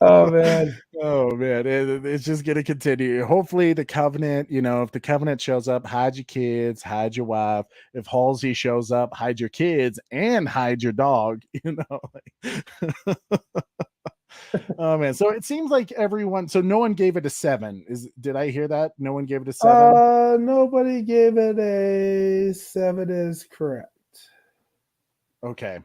S3: Oh man.
S2: It's just gonna continue. Hopefully the Covenant, you know, if the Covenant shows up, hide your kids, hide your wife. If Halsey shows up, hide your kids and hide your dog. You know, oh man. So it seems like everyone. So no one gave it a 7. Did I hear that? No one gave it a 7.
S3: Nobody gave it a 7. Is correct.
S2: Okay.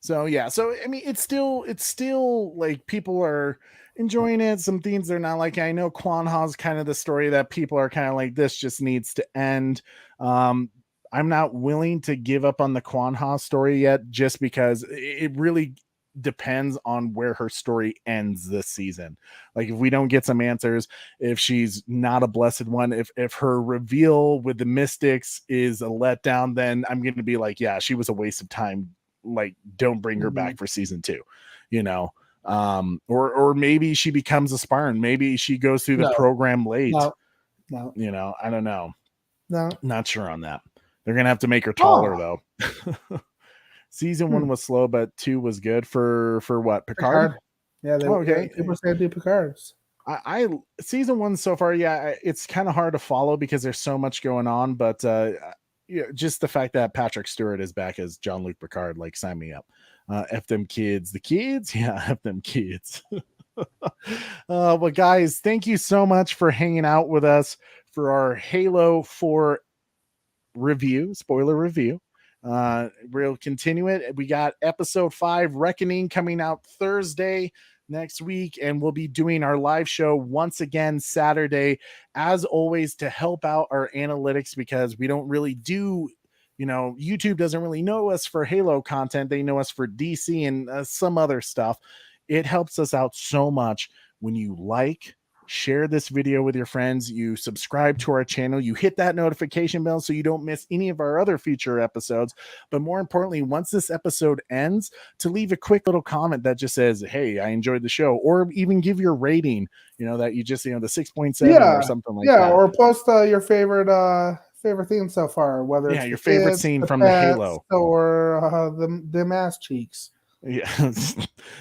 S2: So yeah, so I mean, it's still like people are enjoying it. Some things they're not like. I know Kwanha's kind of the story that people are kind of like, this just needs to end. I'm not willing to give up on the Kwanha story yet, just because it really depends on where her story ends this season. Like if we don't get some answers, if she's not a blessed one, if her reveal with the Mystics is a letdown, then I'm going to be like, yeah, she was a waste of time. Like, don't bring her back for season 2, you know. Or maybe she becomes a Spartan. Maybe she goes through the program late.
S3: No,
S2: you know, I don't know.
S3: No,
S2: not sure on that. They're gonna have to make her taller though. Season 1 was slow, but 2 was good for what? Picard?
S3: Yeah, people say do Picards.
S2: I season 1 so far, yeah, it's kind of hard to follow because there's so much going on, but yeah, just the fact that Patrick Stewart is back as Jean-Luc Picard, like, sign me up. F them kids. The kids? Yeah, F them kids. Well, guys, thank you so much for hanging out with us for our Halo 4 review, spoiler review. We'll continue it. We got episode 5, Reckoning, coming out Thursday next week, and we'll be doing our live show once again Saturday, as always, to help out our analytics, because we don't really do, you know, YouTube doesn't really know us for Halo content. They know us for DC and some other stuff. It helps us out so much when you like, share this video with your friends, you subscribe to our channel, you hit that notification bell so you don't miss any of our other future episodes. But more importantly, once this episode ends, to leave a quick little comment that just says, hey, I enjoyed the show, or even give your rating, you know, that you just, you know, the 6.7 or something like that.
S3: Yeah, or post your favorite theme so far, whether it's
S2: your favorite scene from the Halo
S3: or the ass cheeks.
S2: Yeah,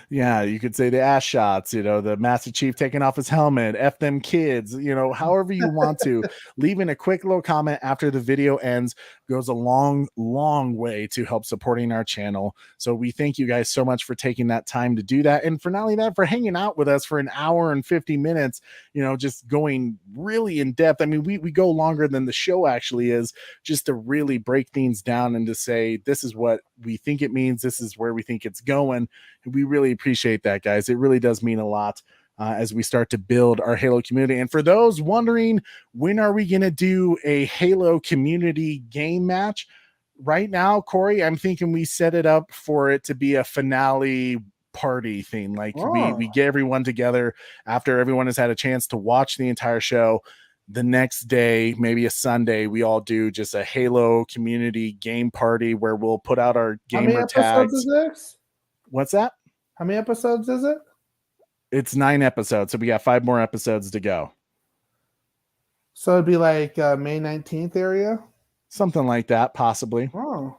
S2: yeah, you could say the ass shots, you know, the Master Chief taking off his helmet, F them kids, you know, however you want to. Leaving a quick little comment after the video ends goes a long way to help supporting our channel. So we thank you guys so much for taking that time to do that, and for not only that, for hanging out with us for an hour and 50 minutes, you know, just going really in depth. I mean, we go longer than the show actually is, just to really break things down and to say, this is what we think it means, this is where we think it's going. We really appreciate that, guys. It really does mean a lot as we start to build our Halo community. And for those wondering, when are we going to do a Halo community game match? Right now, Corey, I'm thinking we set it up for it to be a finale party thing. Like we get everyone together after everyone has had a chance to watch the entire show. The next day, maybe a Sunday, we all do just a Halo community game party where we'll put out our gamer tags.
S3: How many episodes is this?
S2: What's that?
S3: How many episodes is it?
S2: It's 9 episodes, so we got 5 more episodes to go.
S3: So it'd be like May 19th area?
S2: Something like that, possibly.
S3: Oh.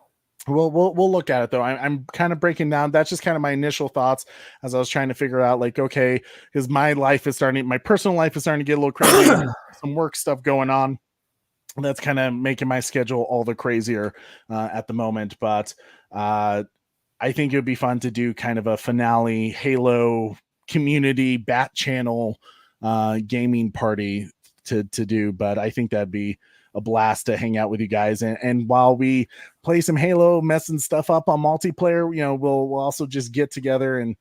S2: We'll look at it though. I'm kind of breaking down. That's just kind of my initial thoughts as I was trying to figure out, like, okay, because my personal life is starting to get a little crazy. Some work stuff going on. That's kind of making my schedule all the crazier at the moment. But I think it would be fun to do kind of a finale Halo community Bat Channel gaming party to do. But I think that'd be a blast to hang out with you guys. And while we play some Halo, messing stuff up on multiplayer, you know, we'll also just get together and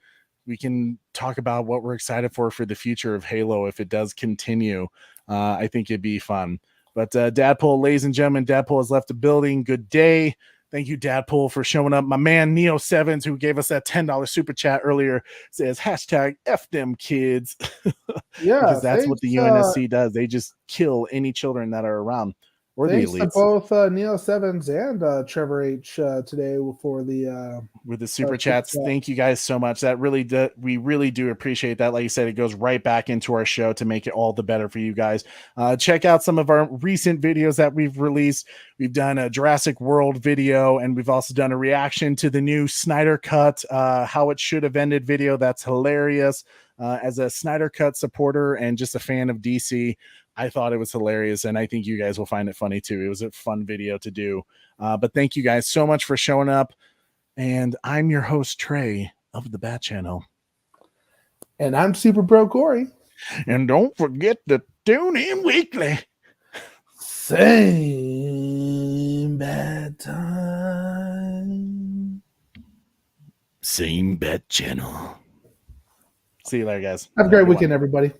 S2: we can talk about what we're excited for the future of Halo if it does continue. I think it'd be fun. But Dadpool, ladies and gentlemen, Dadpool has left the building. Good day. Thank you, Dadpool, for showing up. My man, Neo7s, who gave us that $10 super chat earlier, says hashtag F them kids.
S3: Yeah,
S2: because that's what the UNSC does. They just kill any children that are around. Or
S3: thanks
S2: the
S3: to
S2: elites.
S3: both Neo7s and Trevor H today for the
S2: with the super chats. Thank you guys so much. That really we really do appreciate that. Like you said, it goes right back into our show to make it all the better for you guys. Check out some of our recent videos that we've released. We've done a Jurassic World video, and we've also done a reaction to the new Snyder Cut, how it should have ended video. That's hilarious. As a Snyder Cut supporter and just a fan of DC, I thought it was hilarious, and I think you guys will find it funny too. It was a fun video to do. But thank you guys so much for showing up. And I'm your host, Trey of the Bat Channel.
S3: And I'm Super Bro Corey.
S2: And don't forget to tune in weekly.
S3: Same bad time.
S2: Same Bat Channel. See you later, guys.
S3: Have a great weekend, everybody.